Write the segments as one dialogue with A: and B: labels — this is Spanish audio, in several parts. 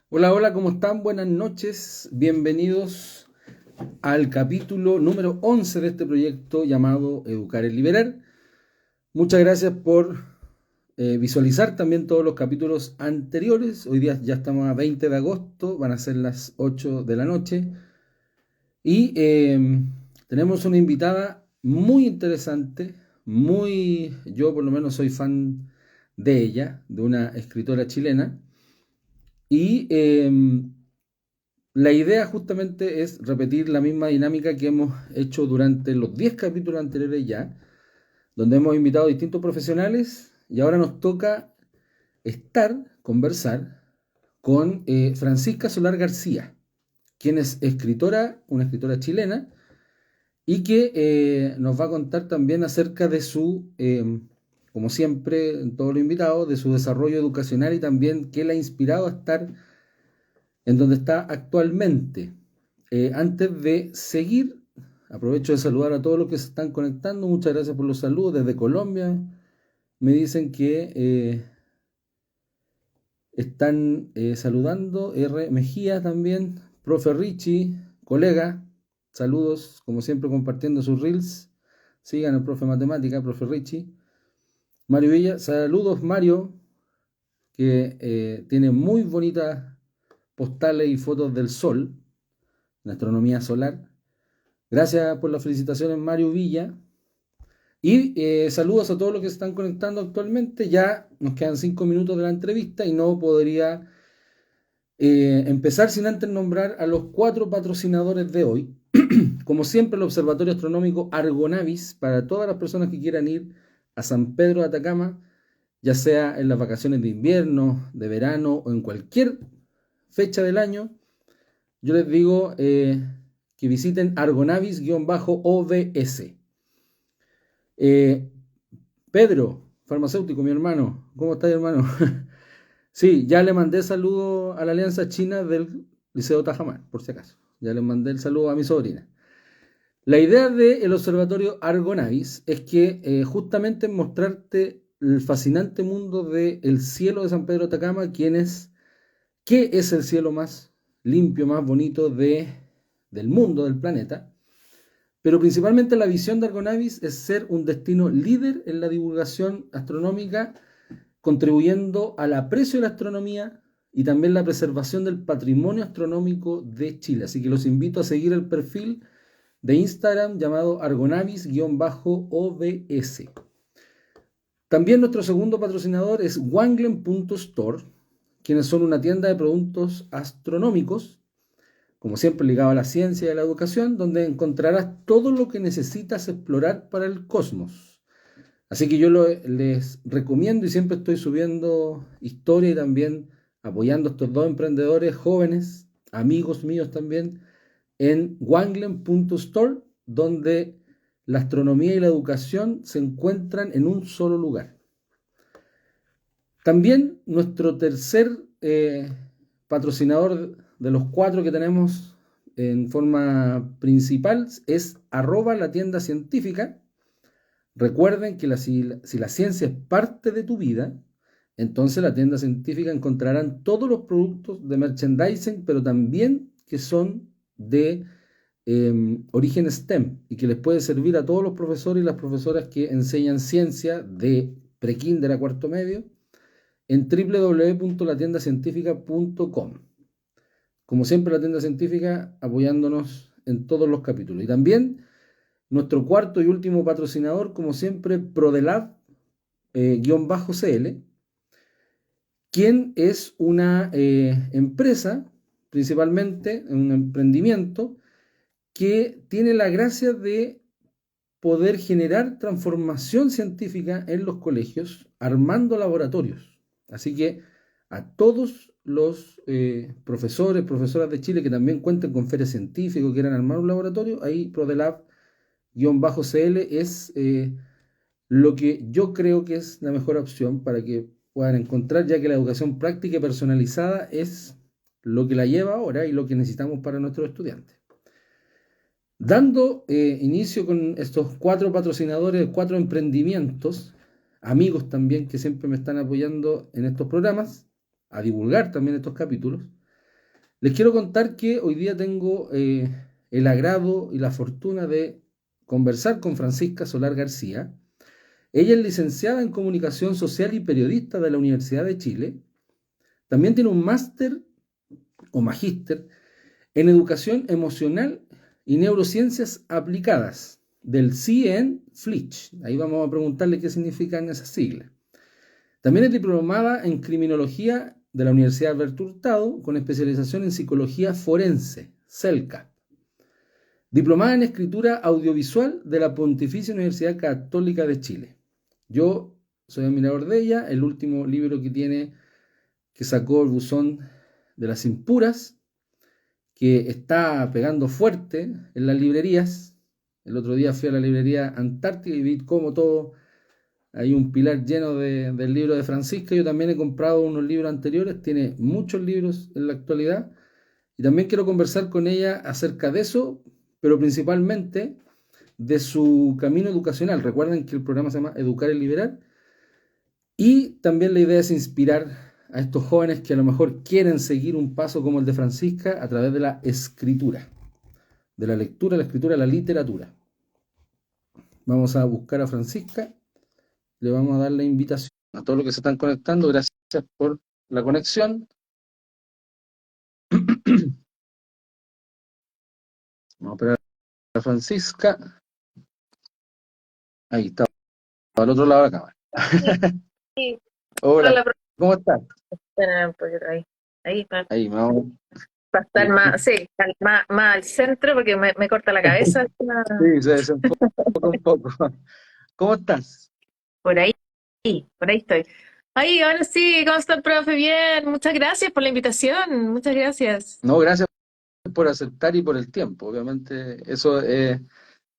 A: Hola, hola, ¿cómo están? Buenas noches. Bienvenidos al capítulo número 11 de este proyecto llamado Educar es Liberar. Muchas gracias por visualizar también todos los capítulos anteriores. Hoy día ya estamos a 20 de agosto, van a ser las 8 de la noche. Y tenemos una invitada muy interesante, yo por lo menos soy fan de ella, de una escritora chilena. Y la idea justamente es repetir la misma dinámica que hemos hecho durante los 10 capítulos anteriores ya, donde hemos invitado a distintos profesionales y ahora nos toca conversar con Francisca Solar García, quien es escritora, una escritora chilena, y que nos va a contar también acerca de como siempre en todos los invitados, de su desarrollo educacional y también qué la ha inspirado a estar en donde está actualmente. Antes de seguir, aprovecho de saludar a todos los que se están conectando. Muchas gracias por los saludos desde Colombia. Me dicen que están saludando. R. Mejía también. Profe Richie, colega. Saludos, como siempre, compartiendo sus reels. Sigan al profe Matemática, profe Richie. Mario Villa, saludos Mario, que tiene muy bonitas postales y fotos del sol, en astronomía solar. Gracias por las felicitaciones, Mario Villa. Y saludos a todos los que se están conectando actualmente. Ya nos quedan 5 minutos de la entrevista y no podría empezar sin antes nombrar a los 4 patrocinadores de hoy. Como siempre, el Observatorio Astronómico Argonavis, para todas las personas que quieran ir a San Pedro de Atacama, ya sea en las vacaciones de invierno, de verano o en cualquier fecha del año, yo les digo que visiten Argonavis-OBS. Eh, Pedro, farmacéutico, mi hermano, ¿cómo estás, hermano? Sí, ya le mandé saludo a la Alianza China del Liceo Tajamar, por si acaso. Ya le mandé el saludo a mi sobrina. La idea del Observatorio Argonavis es que justamente mostrarte el fascinante mundo del cielo de San Pedro de Atacama, qué es el cielo más limpio, más bonito del mundo, del planeta. Pero principalmente la visión de Argonavis es ser un destino líder en la divulgación astronómica, contribuyendo al aprecio de la astronomía y también la preservación del patrimonio astronómico de Chile. Así que los invito a seguir el perfil de Instagram llamado Argonavis-OBS. También nuestro segundo patrocinador es Wanglen.store, quienes son una tienda de productos astronómicos, como siempre ligado a la ciencia y a la educación, donde encontrarás todo lo que necesitas explorar para el cosmos. Así que les recomiendo y siempre estoy subiendo historia y también apoyando a estos dos emprendedores jóvenes, amigos míos también, en wanglen.store, donde la astronomía y la educación se encuentran en un solo lugar. También nuestro tercer patrocinador de los 4 que tenemos en forma principal es @la tienda científica. Recuerden que si la ciencia es parte de tu vida, entonces la tienda científica encontrarán todos los productos de merchandising, pero también que son de origen STEM y que les puede servir a todos los profesores y las profesoras que enseñan ciencia de prekinder a cuarto medio en www.latiendacientifica.com. Como siempre, la tienda científica apoyándonos en todos los capítulos. Y también nuestro cuarto y último patrocinador, como siempre, Prodelab-CL, quien es una empresa, principalmente un emprendimiento, que tiene la gracia de poder generar transformación científica en los colegios, armando laboratorios. Así que a todos los profesores, profesoras de Chile que también cuenten con ferias científicas o quieran armar un laboratorio, ahí Prodelab-CL es lo que yo creo que es la mejor opción para que puedan encontrar, ya que la educación práctica y personalizada es lo que la lleva ahora y lo que necesitamos para nuestros estudiantes. Dando inicio con estos 4 patrocinadores, 4 emprendimientos, amigos también que siempre me están apoyando en estos programas, a divulgar también estos capítulos. Les quiero contar que hoy día tengo el agrado y la fortuna de conversar con Francisca Solar García. Ella es licenciada en Comunicación Social y periodista de la Universidad de Chile. También tiene un máster o magíster en Educación Emocional y Neurociencias Aplicadas del CIEN Flich. Ahí vamos a preguntarle qué significan esas siglas. También es diplomada en Criminología de la Universidad Alberto Hurtado, con especialización en Psicología Forense, CELCA. Diplomada en Escritura Audiovisual de la Pontificia Universidad Católica de Chile. Yo soy admirador de ella. El último libro que sacó El Buzón de las Impuras, que está pegando fuerte en las librerías. El otro día fui a la librería Antártica y vi cómo todo, hay un pilar lleno del libro de Francisca. Yo también he comprado unos libros anteriores, tiene muchos libros en la actualidad. Y también quiero conversar con ella acerca de eso, pero principalmente de su camino educacional. Recuerden que el programa se llama Educar y Liberar. Y también la idea es inspirar a estos jóvenes que a lo mejor quieren seguir un paso como el de Francisca a través de la escritura, de la lectura, la escritura, la literatura. Vamos a buscar a Francisca, le vamos a dar la invitación a todos los que se están conectando. Gracias por la conexión. Vamos a esperar a Francisca. Ahí está, al otro lado de la cámara.
B: Sí,
A: Hola,
B: hola,
A: ¿cómo estás?
B: espera un poquito ahí. Ahí
A: Ahí, vamos.
B: para estar más, sí, más al centro porque me corta la cabeza.
A: Sí, se desenfoca un poco. ¿Cómo estás?
B: Por ahí, por ahí estoy. Ahí, ahora sí, ¿cómo está el profe? Bien, muchas gracias por la invitación, muchas gracias.
A: No, gracias por aceptar y por el tiempo. Obviamente, eso es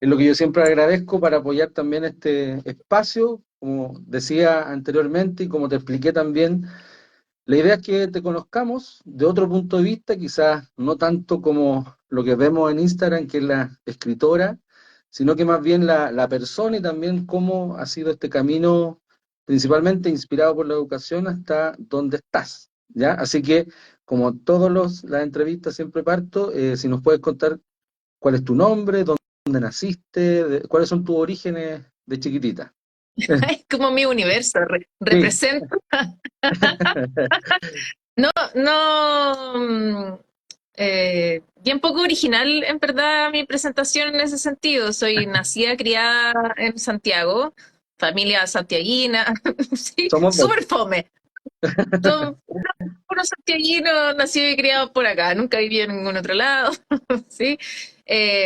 A: lo que yo siempre agradezco para apoyar también este espacio. Como decía anteriormente y como te expliqué también, la idea es que te conozcamos de otro punto de vista, quizás no tanto como lo que vemos en Instagram, que es la escritora, sino que más bien la persona y también cómo ha sido este camino, principalmente inspirado por la educación, hasta donde estás, ¿ya? Así que, como todas las entrevistas, siempre parto, si nos puedes contar cuál es tu nombre, dónde naciste, cuáles son tus orígenes de chiquitita.
B: Es como mi universo,
A: Sí.
B: represento. No, no, bien poco original en verdad mi presentación en ese sentido. Soy nacida, criada en Santiago, familia santiaguina, sí,
A: Somos dos.
B: súper fome. Son puros santiaguinos nacido y criado por acá, nunca viví en ningún otro lado, ¿sí?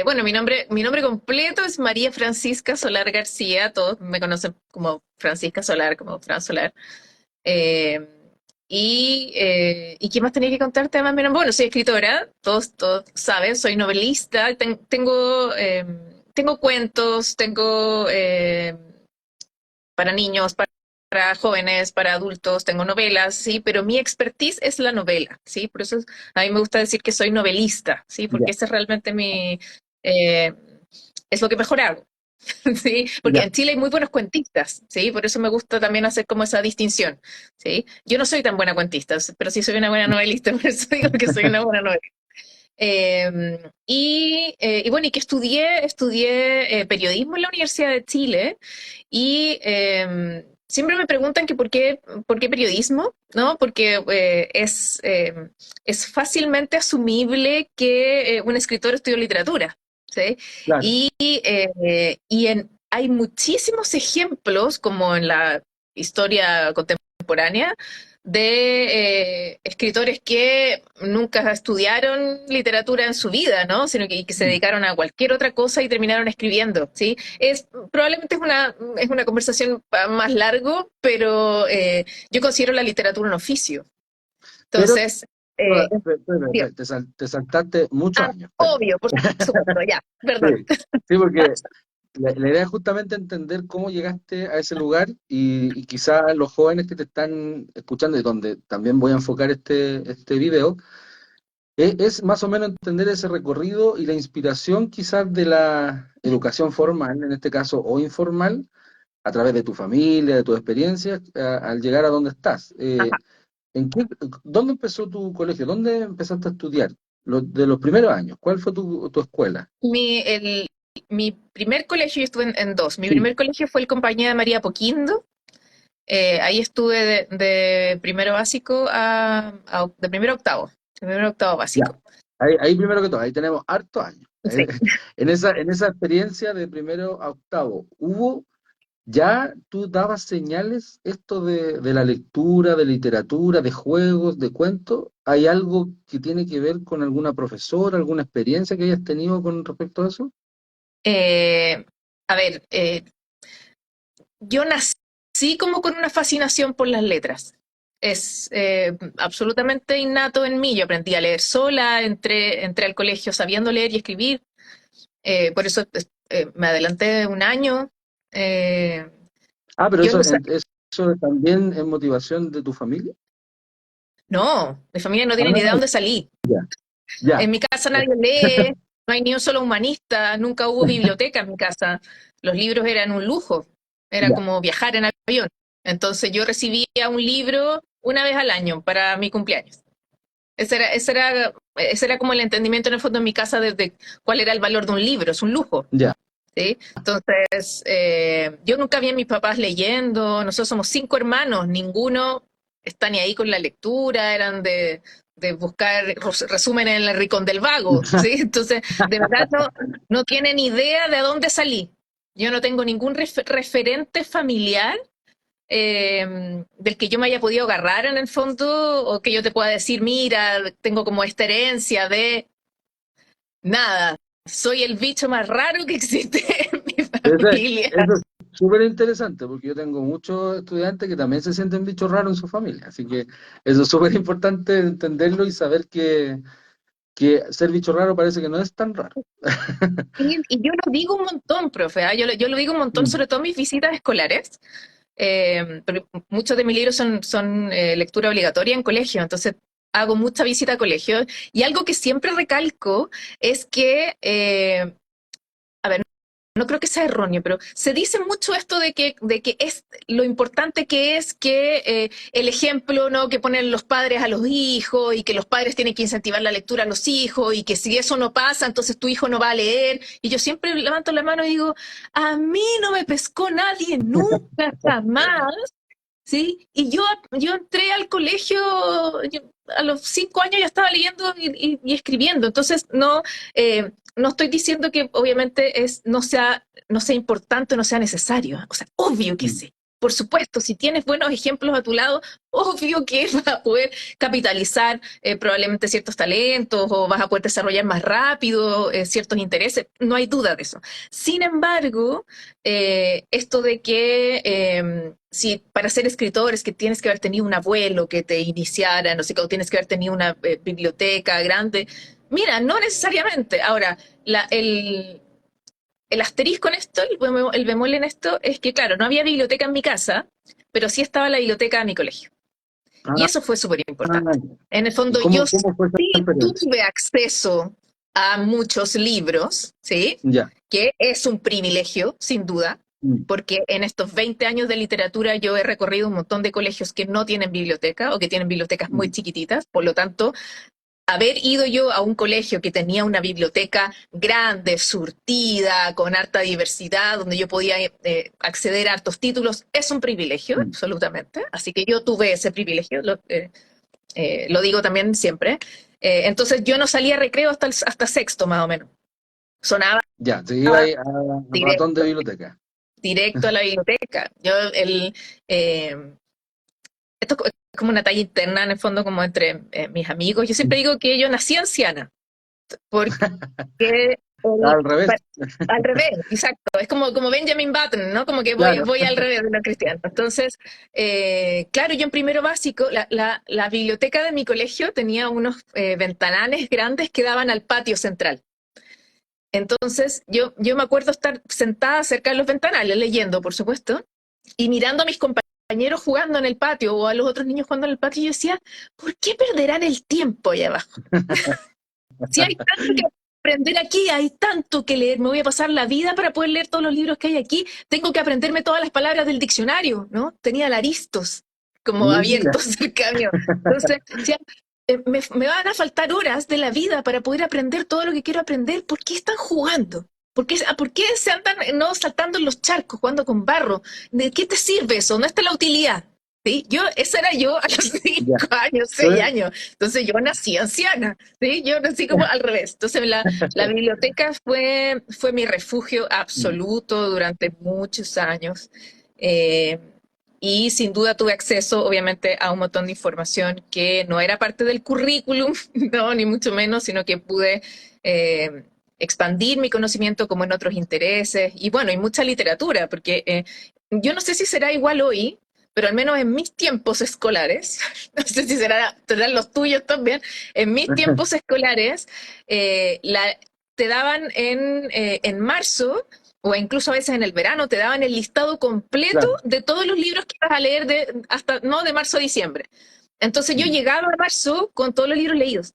B: Bueno, mi nombre completo es María Francisca Solar García, todos me conocen como Francisca Solar, como Fran Solar. Eh, ¿Y qué más tenía que contarte? Además, bueno, soy escritora, todos saben, soy novelista, tengo cuentos, tengo para niños, para jóvenes, para adultos, tengo novelas, sí, pero mi expertise es la novela, sí, por eso a mí me gusta decir que soy novelista, sí, porque
A: Ya,
B: ese es realmente eh, es lo que mejor hago. Sí, porque
A: ya.
B: en Chile hay muy buenos cuentistas, ¿sí? Por eso me gusta también hacer como esa distinción, ¿sí? Yo no soy tan buena cuentista, pero sí soy una buena novelista, por eso digo que soy una buena novelista. Y bueno, ¿y qué estudié? Estudié periodismo en la Universidad de Chile y siempre me preguntan que por qué periodismo, ¿no? Porque es fácilmente asumible que un escritor estudió literatura, ¿sí?
A: Claro.
B: Hay muchísimos ejemplos, como en la historia contemporánea, de escritores que nunca estudiaron literatura en su vida, ¿no? Sino que se dedicaron a cualquier otra cosa y terminaron escribiendo, ¿sí? Probablemente es una conversación más largo, pero yo considero la literatura un oficio.
A: Pero
B: Entonces, eh, digo,
A: te saltaste muchos años. Espérate.
B: obvio, por supuesto, ya, perdón.
A: Sí, sí, porque la idea es justamente entender cómo llegaste a ese lugar y quizás los jóvenes que te están escuchando y donde también voy a enfocar este video, es más o menos entender ese recorrido y la inspiración quizás de la educación formal, en este caso, o informal, a través de tu familia, de tus experiencias, al llegar a donde estás. ¿Dónde empezó tu colegio? ¿Dónde empezaste a estudiar? De los primeros años. ¿Cuál fue tu escuela?
B: Mi, el, mi primer colegio, yo estuve en dos. Mi
A: Sí,
B: primer colegio fue el Compañía de María Poquindo. Ahí estuve de primero básico de primero a octavo. De primero a octavo
A: ya.
B: básico.
A: Ahí primero que todo, ahí tenemos hartos años.
B: Sí.
A: En esa experiencia de primero a octavo, ¿ya tú dabas señales esto de la lectura, de literatura, de juegos, de cuentos? ¿Hay algo que tiene que ver con alguna profesora, alguna experiencia que hayas tenido con respecto a eso?
B: Eh, a ver, yo nací como con una fascinación por las letras. Es absolutamente innato en mí. Yo aprendí a leer sola, entré al colegio sabiendo leer y escribir. Por eso me adelanté un año. Eh,
A: Pero
B: yo
A: eso,
B: no, sa-
A: eso también es motivación de tu familia.
B: no, mi familia no tiene ni idea de
A: Ah,
B: dónde salí.
A: ya, ya,
B: En mi casa nadie lee, no hay ni un solo humanista, nunca hubo biblioteca en mi casa. Los libros eran un lujo, era
A: ya.
B: como viajar en avión. Entonces yo recibía un libro una vez al año para mi cumpleaños. Ese era como el entendimiento en el fondo en mi casa de cuál era el valor de un libro, es un lujo.
A: Ya.
B: ¿Sí? Entonces, yo nunca vi a mis papás leyendo, nosotros somos 5 hermanos, ninguno está ni ahí con la lectura, eran de buscar resúmenes en el Rincón del Vago, ¿sí? Entonces, de verdad no tienen idea de a dónde salí. Yo no tengo ningún referente familiar del que yo me haya podido agarrar en el fondo, o que yo te pueda decir, mira, tengo como esta herencia de nada. Soy el bicho más raro que existe en mi familia.
A: Eso es súper interesante porque yo tengo muchos estudiantes que también se sienten bichos raros en su familia. Así que eso es súper importante entenderlo y saber que ser bicho raro parece que no es tan raro.
B: Y yo lo digo un montón, profe. Yo lo digo un montón,
A: Mm.
B: sobre todo en mis visitas escolares. Pero muchos de mis libros son lectura obligatoria en colegio, entonces hago mucha visita a colegio. Y algo que siempre recalco es que a ver, no creo que sea erróneo, pero se dice mucho esto de que es lo importante que es que el ejemplo, ¿no?, que ponen los padres a los hijos, y que los padres tienen que incentivar la lectura a los hijos, y que si eso no pasa, entonces tu hijo no va a leer. Y yo siempre levanto la mano y digo, a mí no me pescó nadie nunca, jamás. ¿Sí? Y yo entré al colegio, a los 5 años ya estaba leyendo y escribiendo. Entonces, no estoy diciendo que obviamente no sea importante o no sea necesario. O sea, obvio que
A: Mm.
B: sí. Por supuesto, si tienes buenos ejemplos a tu lado, obvio que vas a poder capitalizar probablemente ciertos talentos, o vas a poder desarrollar más rápido ciertos intereses. No hay duda de eso. Sin embargo, esto de que si para ser escritor es que tienes que haber tenido un abuelo que te iniciara, no sé, o tienes que haber tenido una biblioteca grande. Mira, no necesariamente. Ahora, el asterisco en esto, el bemol en esto, es que, claro, no había biblioteca en mi casa, pero sí estaba la biblioteca de mi colegio. Y
A: Ah,
B: eso fue súper importante.
A: ya.
B: En el
A: ¿Y
B: fondo, yo
A: cómo fue esa
B: sí
A: experiencia?
B: tuve acceso a muchos libros, ¿sí?
A: Ya.
B: Que es un privilegio, sin duda,
A: Mm.
B: porque en estos 20 años de literatura yo he recorrido un montón de colegios que no tienen biblioteca, o que tienen bibliotecas muy
A: Mm.
B: chiquititas. Por lo tanto, haber ido yo a un colegio que tenía una biblioteca grande, surtida, con harta diversidad, donde yo podía acceder a hartos títulos, es un privilegio,
A: Mm.
B: absolutamente. Así que yo tuve ese privilegio, lo digo también siempre. Entonces yo no salía a recreo hasta sexto, más o menos. Sonaba
A: Ya, te iba ahí a ratón de
B: directo,
A: biblioteca.
B: directo a la biblioteca. Eh, Esto es como una talla interna, en el fondo, como entre mis amigos. Yo siempre digo que yo nací anciana, porque
A: Al revés,
B: al revés, exacto. Es como Benjamin Button, ¿no? Como que voy,
A: claro.
B: voy al revés de los cristianos. Entonces, claro, yo en primero básico, la biblioteca de mi colegio tenía unos ventanales grandes que daban al patio central. Entonces, yo me acuerdo estar sentada cerca de los ventanales, leyendo, por supuesto, y mirando a mis compañeros jugando en el patio, o a los otros niños jugando en el patio, y yo decía, ¿por qué perderán el tiempo allá abajo? Si hay tanto que aprender aquí, hay tanto que leer, me voy a pasar la vida para poder leer todos los libros que hay aquí, tengo que aprenderme todas las palabras del diccionario, ¿no? Tenía el Aristos. como
A: Mira,
B: abierto cerca mío. Entonces, decía, me van a faltar horas de la vida para poder aprender todo lo que quiero aprender. ¿Por qué están jugando? ¿Por qué se andan no saltando en los charcos, jugando con barro? ¿De qué te sirve eso? ¿Dónde está la utilidad? ¿Sí? Esa era yo a los
A: ya.
B: 5 años,
A: Tú
B: 6 años. Entonces yo nací anciana, ¿sí? Yo nací como al revés. Entonces la biblioteca fue mi refugio absoluto durante muchos años. Eh, y sin duda tuve acceso, obviamente, a un montón de información que no era parte del currículum, no, ni mucho menos, sino que pude expandir mi conocimiento como en otros intereses. Y bueno, y mucha literatura, porque yo no sé si será igual hoy, pero al menos en mis tiempos escolares, no sé si serán los tuyos también, en mis tiempos escolares, te daban en marzo o incluso a veces en el verano, te daban el listado completo
A: claro.
B: de todos los libros que ibas a leer hasta, no, de marzo a diciembre. Entonces yo llegaba a marzo con todos los libros leídos,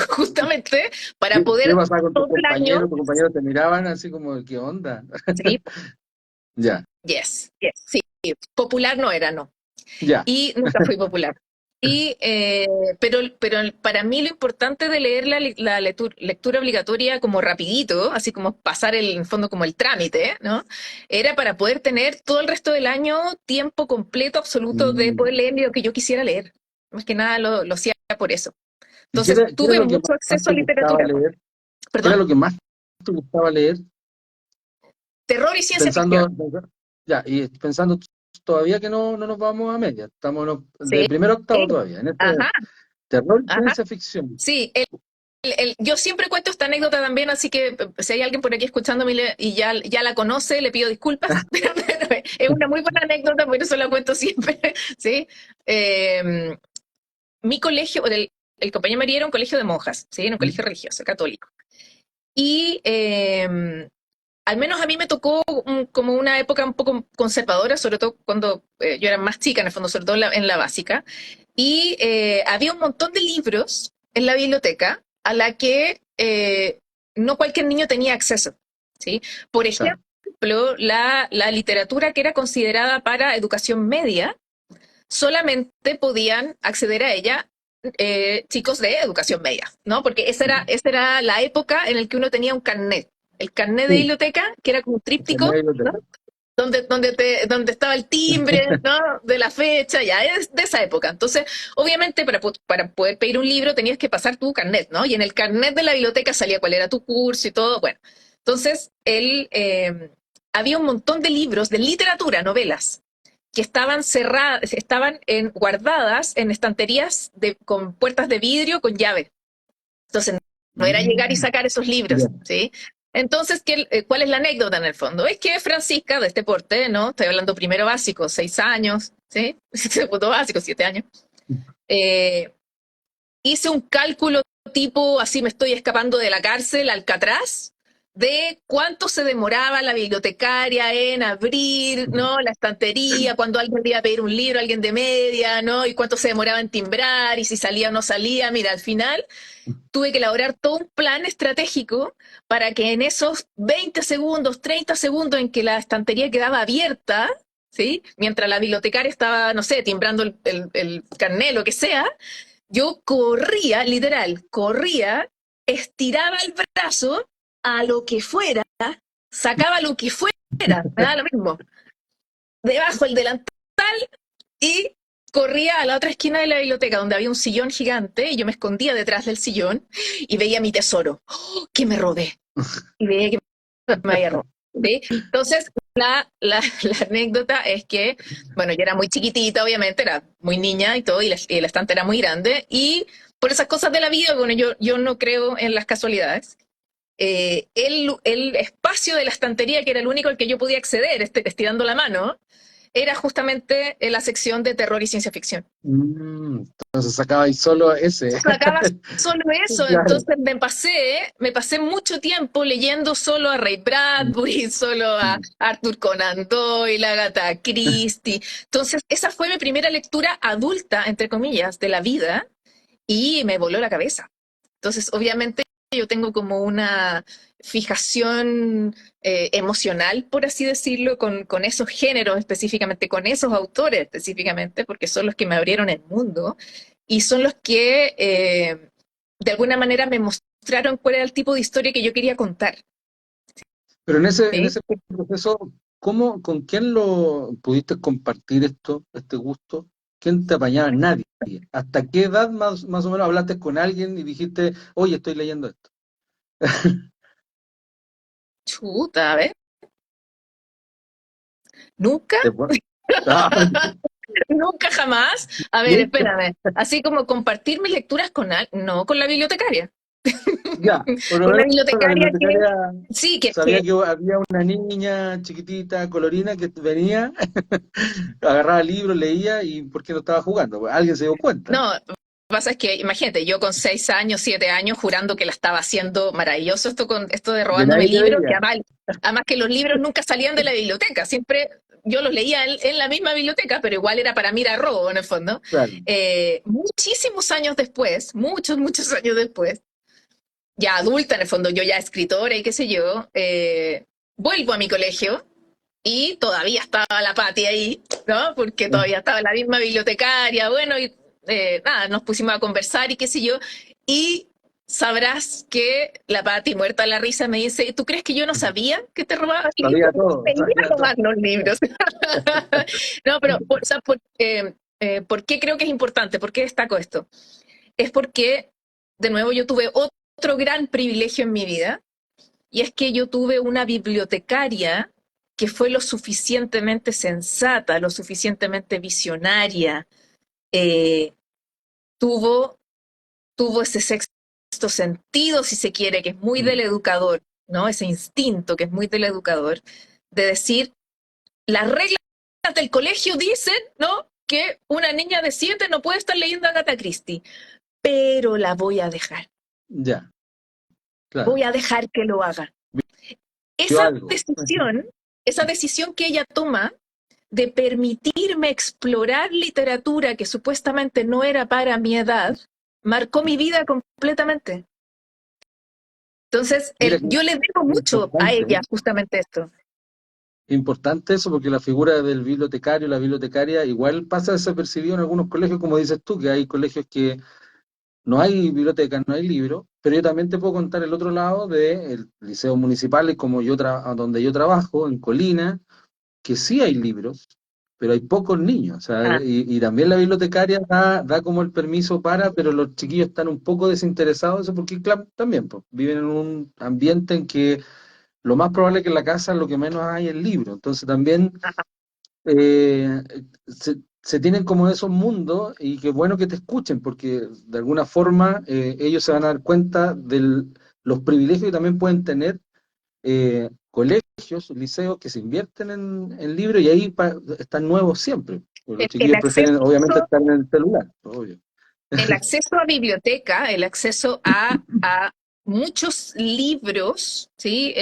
B: justamente para
A: ¿Qué
B: poder
A: pasaba con tus
B: todo el año.
A: compañeros? Tus compañeros te miraban así como, ¿qué onda?
B: Sí,
A: Ya,
B: yes, sí. Popular no era, no.
A: ya.
B: Y nunca fui popular. Pero para mí lo importante de leer la lectura obligatoria como rapidito, así como pasar en el fondo como el trámite, ¿no? Era para poder tener todo el resto del año tiempo completo, absoluto, de
A: Mm.
B: poder leer lo que yo quisiera leer. Más que nada lo hacía por eso.
A: ¿Y
B: Entonces
A: qué era
B: tuve
A: lo que
B: mucho
A: más
B: acceso
A: te
B: a
A: gustaba
B: literatura.
A: leer? ¿Qué era
B: Perdón,
A: lo que más te gustaba leer?
B: terror y ciencia ficción.
A: Pensando, ya, y pensando todavía que no nos vamos a media, estamos de
B: Sí,
A: primero a octavo todavía, en este
B: ajá,
A: terror y
B: ajá.
A: ciencia ficción.
B: Sí, yo siempre cuento esta anécdota también, así que si hay alguien por aquí escuchándome y ya la conoce, le pido disculpas. Pero es una muy buena anécdota, por eso la cuento siempre. ¿Sí? Eh, Mi colegio, el compañero María era un colegio de monjas, ¿sí? Era un colegio religioso, católico. Y al menos a mí me tocó como una época un poco conservadora, sobre todo cuando yo era más chica, en el fondo, sobre todo en la básica. Y había un montón de libros en la biblioteca a la que no cualquier niño tenía acceso. ¿Sí? Por
A: Claro.
B: ejemplo, la literatura que era considerada para educación media, solamente podían acceder a ella chicos de educación media, ¿no? Porque esa era la época en la que uno tenía un carnet. El carnet de
A: Sí,
B: biblioteca, que era como un
A: que no
B: tríptico,
A: hay
B: ¿no?
A: biblioteca.
B: Donde estaba el timbre, ¿no? De la fecha, ya es de esa época. Entonces, obviamente, para poder pedir un libro tenías que pasar tu carnet, ¿no? Y en el carnet de la biblioteca salía cuál era tu curso y todo. Bueno, entonces, había un montón de libros de literatura, novelas, que estaban cerradas, guardadas en estanterías con puertas de vidrio con llave. Entonces, no era llegar y
A: Mm,
B: sacar esos libros,
A: ya.
B: ¿sí? Entonces, ¿cuál es la anécdota en el fondo? Es que Francisca, de este porte, ¿no? Estoy hablando primero básico, 6 años, ¿sí? Segundo básico, 7 años. Eh, Hice un cálculo tipo, así me estoy escapando de la cárcel, Alcatraz, de cuánto se demoraba la bibliotecaria en abrir, ¿no? La estantería, cuando alguien iba a pedir un libro, alguien de media, ¿no? Y cuánto se demoraba en timbrar y si salía o no salía. Mira, al final tuve que elaborar todo un plan estratégico para que en esos 20 segundos, 30 segundos en que la estantería quedaba abierta, ¿sí? Mientras la bibliotecaria estaba, no sé, timbrando el carnet, lo que sea, yo corría, literal, corría, estiraba el brazo a lo que fuera, sacaba lo que fuera, me daba lo mismo, debajo el delantal y corría a la otra esquina de la biblioteca donde había un sillón gigante y yo me escondía detrás del sillón y veía mi tesoro, ¡oh!, que me robé y veía que me había robado. ¿Sí? Entonces, la anécdota es que, bueno, yo era muy chiquitita, obviamente, era muy niña y todo, y el estante era muy grande, y por esas cosas de la vida, bueno, yo no creo en las casualidades. El espacio de la estantería, que era el único al que yo podía acceder, estirando la mano, era justamente en la sección de terror y ciencia ficción.
A: Entonces sacabais solo ese.
B: Sacaba solo eso,
A: Claro.
B: entonces me pasé mucho tiempo leyendo solo a Ray Bradbury, solo a Arthur Conan Doyle, a Agatha Christie. Entonces, esa fue mi primera lectura adulta, entre comillas, de la vida y me voló la cabeza. Entonces, obviamente, yo tengo como una fijación emocional, por así decirlo, con esos géneros específicamente, con esos autores específicamente, porque son los que me abrieron el mundo y son los que de alguna manera me mostraron cuál era el tipo de historia que yo quería contar.
A: Pero en
B: ¿Sí?
A: ese proceso, con quién lo pudiste compartir este gusto? ¿Quién te apañaba? Nadie. ¿Hasta qué edad más o menos hablaste con alguien y dijiste, oye, estoy leyendo esto?
B: Chuta, a ver, nunca,
A: Después. Ah,
B: nunca jamás. A ver,
A: nunca.
B: espérame. Así como compartir mis lecturas no, con la bibliotecaria.
A: Ya, por lo
B: Con la
A: menos la
B: bibliotecaria que,
A: bibliotecaria
B: sí,
A: sabía que había una niña chiquitita, colorina, que venía, agarraba libros, leía y ¿por qué no estaba jugando? Pues alguien se dio cuenta.
B: no, pasa es que, imagínate, yo con 6 años, 7 años, jurando que la estaba haciendo maravilloso esto de
A: Que
B: robándome
A: nadie te
B: libros, que
A: veía.
B: además que los libros nunca salían de la biblioteca, siempre yo los leía en la misma biblioteca, pero igual era para mí era robo en el fondo.
A: Claro.
B: Muchísimos años después, muchos años después, ya adulta en el fondo, yo ya escritora y qué sé yo, vuelvo a mi colegio y todavía estaba la Pati ahí, ¿no? Porque todavía estaba la misma bibliotecaria, bueno, y nada, nos pusimos a conversar y qué sé yo, y sabrás que la Pati, muerta de la risa, me dice, ¿tú crees que yo no sabía que te robabas libros?
A: Sabía todo,
B: Venía a
A: sabía todo.
B: robar los libros. No, pero, o sea, ¿por qué creo que es importante? ¿Por qué destaco esto? Es porque, de nuevo, yo tuve otro gran privilegio en mi vida, y es que yo tuve una bibliotecaria que fue lo suficientemente sensata, lo suficientemente visionaria, eh, tuvo, tuvo ese sexto sentido, si se quiere, que es muy del
A: Mm.
B: educador, ¿no? Ese instinto que es muy del educador, de decir, las reglas del colegio dicen, ¿no? Que una niña de 7 no puede estar leyendo a Agatha Christie, pero la voy a dejar.
A: Ya, claro.
B: Voy a dejar que lo haga.
A: Vio
B: Esa
A: algo.
B: decisión, esa decisión que ella toma de permitirme explorar literatura que supuestamente no era para mi edad, marcó mi vida completamente. Entonces,
A: Mira,
B: yo le debo
A: qué
B: mucho a
A: importante,
B: ella
A: ¿eh?
B: justamente esto.
A: Importante eso porque la figura del bibliotecario, la bibliotecaria, igual pasa desapercibido en algunos colegios, como dices tú, que hay colegios que no hay bibliotecas, no hay libros, pero yo también te puedo contar el otro lado del liceo municipal, como donde yo trabajo, en Colina, que sí hay libros, pero hay pocos niños, o sea,
B: Ah,
A: y también la bibliotecaria da como el permiso pero los chiquillos están un poco desinteresados, eso porque claro, también pues, viven en un ambiente en que lo más probable es que en la casa lo que menos hay es libro, entonces también
B: ajá.
A: eh, se tienen como esos mundos y qué bueno que te escuchen, porque de alguna forma ellos se van a dar cuenta de los privilegios que también pueden tener colegios, liceos que se invierten en libros y ahí están nuevos siempre. Porque los
B: El
A: chiquillos prefieren,
B: acceso,
A: obviamente, estar en el celular, obvio.
B: el acceso a biblioteca, el acceso a muchos libros, ¿sí?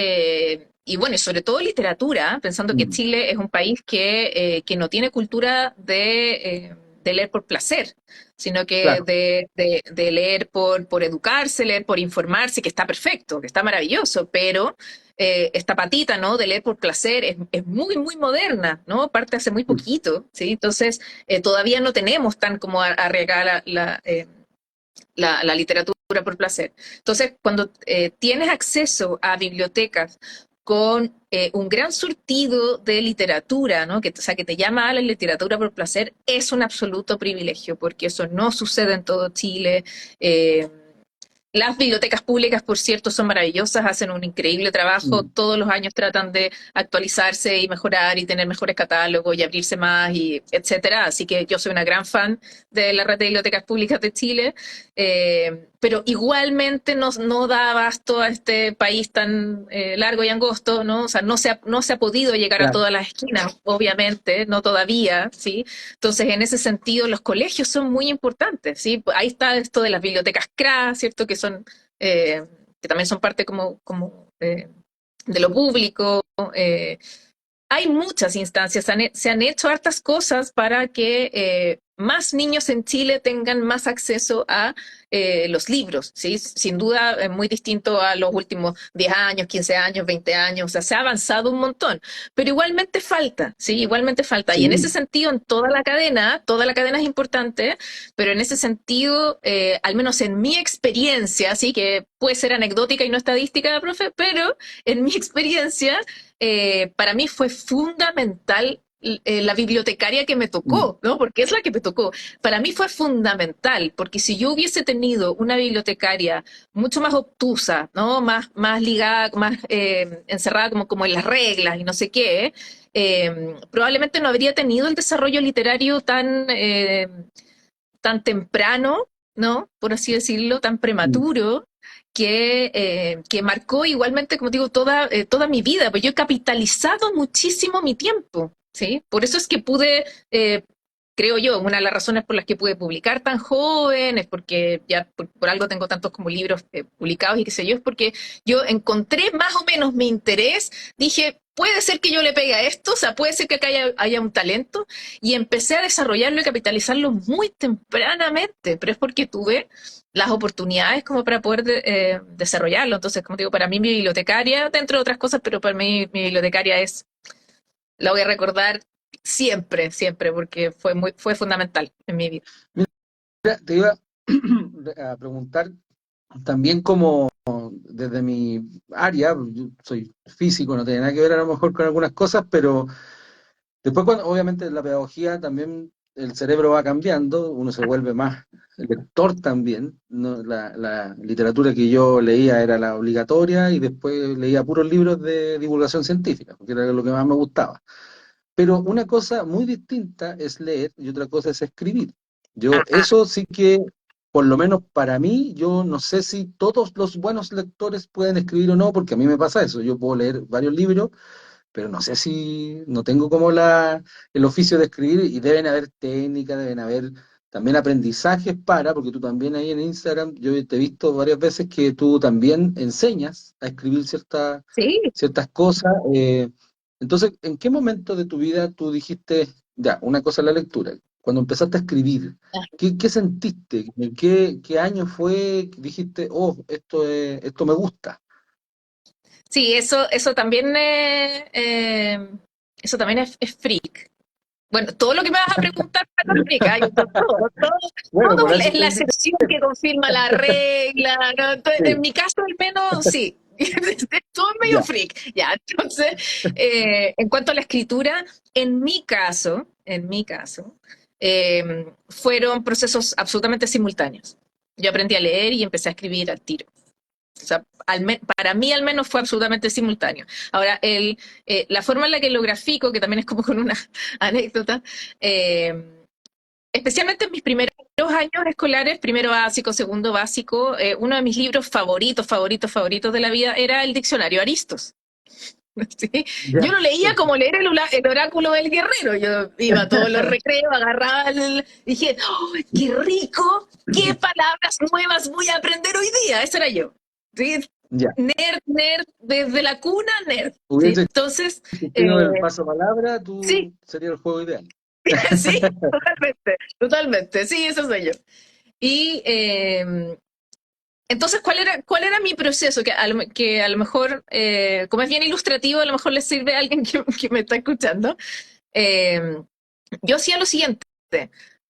B: Y bueno, y sobre todo literatura, pensando que
A: Mm,
B: Chile es un país que no tiene cultura de leer por placer, sino que
A: claro.
B: de leer por educarse, leer por informarse, que está perfecto, que está maravilloso, pero esta patita, ¿no? De leer por placer es muy moderna, ¿no? Parte hace muy
A: Mm,
B: poquito, ¿sí? Entonces, todavía no tenemos tan como arriesgada la literatura por placer. Entonces, cuando tienes acceso a bibliotecas con un gran surtido de literatura, ¿no? O sea, que te llama a la literatura por placer, es un absoluto privilegio, porque eso no sucede en todo Chile. Eh, las bibliotecas públicas, por cierto, son maravillosas, hacen un increíble trabajo,
A: mm.
B: todos los años tratan de actualizarse y mejorar y tener mejores catálogos y abrirse más y etcétera. Así que yo soy una gran fan de la red de bibliotecas públicas de Chile, pero igualmente no da abasto a este país tan largo y angosto, ¿no? O sea, no se ha podido llegar a
A: Claro.
B: todas las esquinas, obviamente, no todavía, ¿sí? Entonces, en ese sentido, los colegios son muy importantes, ¿sí? Ahí está esto de las bibliotecas CRA, ¿cierto? Eh, que también son parte de lo público. Eh, Hay muchas instancias, se han hecho hartas cosas para que más niños en Chile tengan más acceso a los libros, ¿sí? Sin duda es muy distinto a los últimos 10 años, 15 años, 20 años, o sea, se ha avanzado un montón, pero igualmente falta, ¿sí? Igualmente falta. Y en ese
A: Sí,
B: sentido, en toda la cadena es importante, pero en ese sentido, al menos en mi experiencia, sí, que puede ser anecdótica y no estadística, profe, pero en mi experiencia, para mí fue fundamental la bibliotecaria que me
A: mm,
B: tocó, ¿no? Porque es la que me tocó. Para mí fue fundamental, porque si yo hubiese tenido una bibliotecaria mucho más obtusa, ¿no? Más ligada, más encerrada como en las reglas y no sé qué, probablemente no habría tenido el desarrollo literario tan temprano, ¿no? Por así decirlo, tan
A: mm.
B: prematuro, que marcó igualmente, como digo, toda mi vida, pues yo he capitalizado muchísimo mi tiempo, ¿sí? Por eso es que pude, creo yo, una de las razones por las que pude publicar tan joven, es porque ya por algo tengo tantos como libros publicados y qué sé yo, es porque yo encontré más o menos mi interés, dije, puede ser que yo le pegue a esto, o sea, puede ser que acá haya un talento, y empecé a desarrollarlo y capitalizarlo muy tempranamente, pero es porque tuve las oportunidades como para poder desarrollarlo. Entonces, como digo, para mí mi bibliotecaria, dentro de otras cosas, pero para mí mi bibliotecaria la voy a recordar siempre, siempre, porque fue fundamental en mi vida.
A: Mira, te iba a preguntar también como desde mi área, yo soy físico, no tiene nada que ver a lo mejor con algunas cosas, pero después cuando obviamente la pedagogía también el cerebro va cambiando, uno se vuelve más lector también, ¿no? La literatura que yo leía era la obligatoria y después leía puros libros de divulgación científica, porque era lo que más me gustaba. Pero una cosa muy distinta es leer y otra cosa es escribir. Yo, eso sí que, por lo menos para mí, yo no sé si todos los buenos lectores pueden escribir o no, porque a mí me pasa eso. Yo puedo leer varios libros, pero no sé si, no tengo como el oficio de escribir y deben haber técnicas, deben haber también aprendizajes porque tú también ahí en Instagram, yo te he visto varias veces que tú también enseñas a escribir
B: Sí,
A: ciertas cosas. Entonces, ¿en qué momento de tu vida tú dijiste, ya, una cosa es la lectura? Cuando empezaste a escribir, ¿qué sentiste? ¿Qué año fue que dijiste, oh, esto me gusta?
B: sí, eso también es freak. Bueno, todo lo que me vas a preguntar para la freak, ¿eh?
A: Bueno,
B: Todo
A: por eso
B: es
A: te
B: la
A: invito.
B: excepción que confirma la regla, ¿no? Entonces, en
A: Sí,
B: mi caso al menos sí. Todo es medio
A: ya,
B: freak, ya. Entonces, en cuanto a la escritura, en mi caso, fueron procesos absolutamente simultáneos. Yo aprendí a leer y empecé a escribir al tiro. O sea, para mí al menos fue absolutamente simultáneo. Ahora, la forma en la que lo grafico, que también es como con una anécdota, especialmente en mis primeros años escolares, primero básico, segundo básico, uno de mis libros favoritos de la vida era el diccionario Aristos. ¿Sí? Yo
A: ya,
B: lo leía como leer el oráculo del guerrero. Yo iba a todos los recreos, agarraba dije, ¡oh, qué rico! ¿Qué palabras nuevas voy a aprender hoy día? Ese era yo. ¿Sí?
A: ya.
B: Nerd, desde la cuna, nerd. ¿Sí?
A: Hubiese
B: Entonces,
A: existido el pasapalabra,
B: sí,
A: tú sería el juego ideal.
B: sí, totalmente, totalmente. Sí, eso soy yo. Y entonces, ¿cuál era mi proceso? Que a lo mejor, como es bien ilustrativo, a lo mejor le sirve a alguien que me está escuchando. Eh, yo hacía lo siguiente: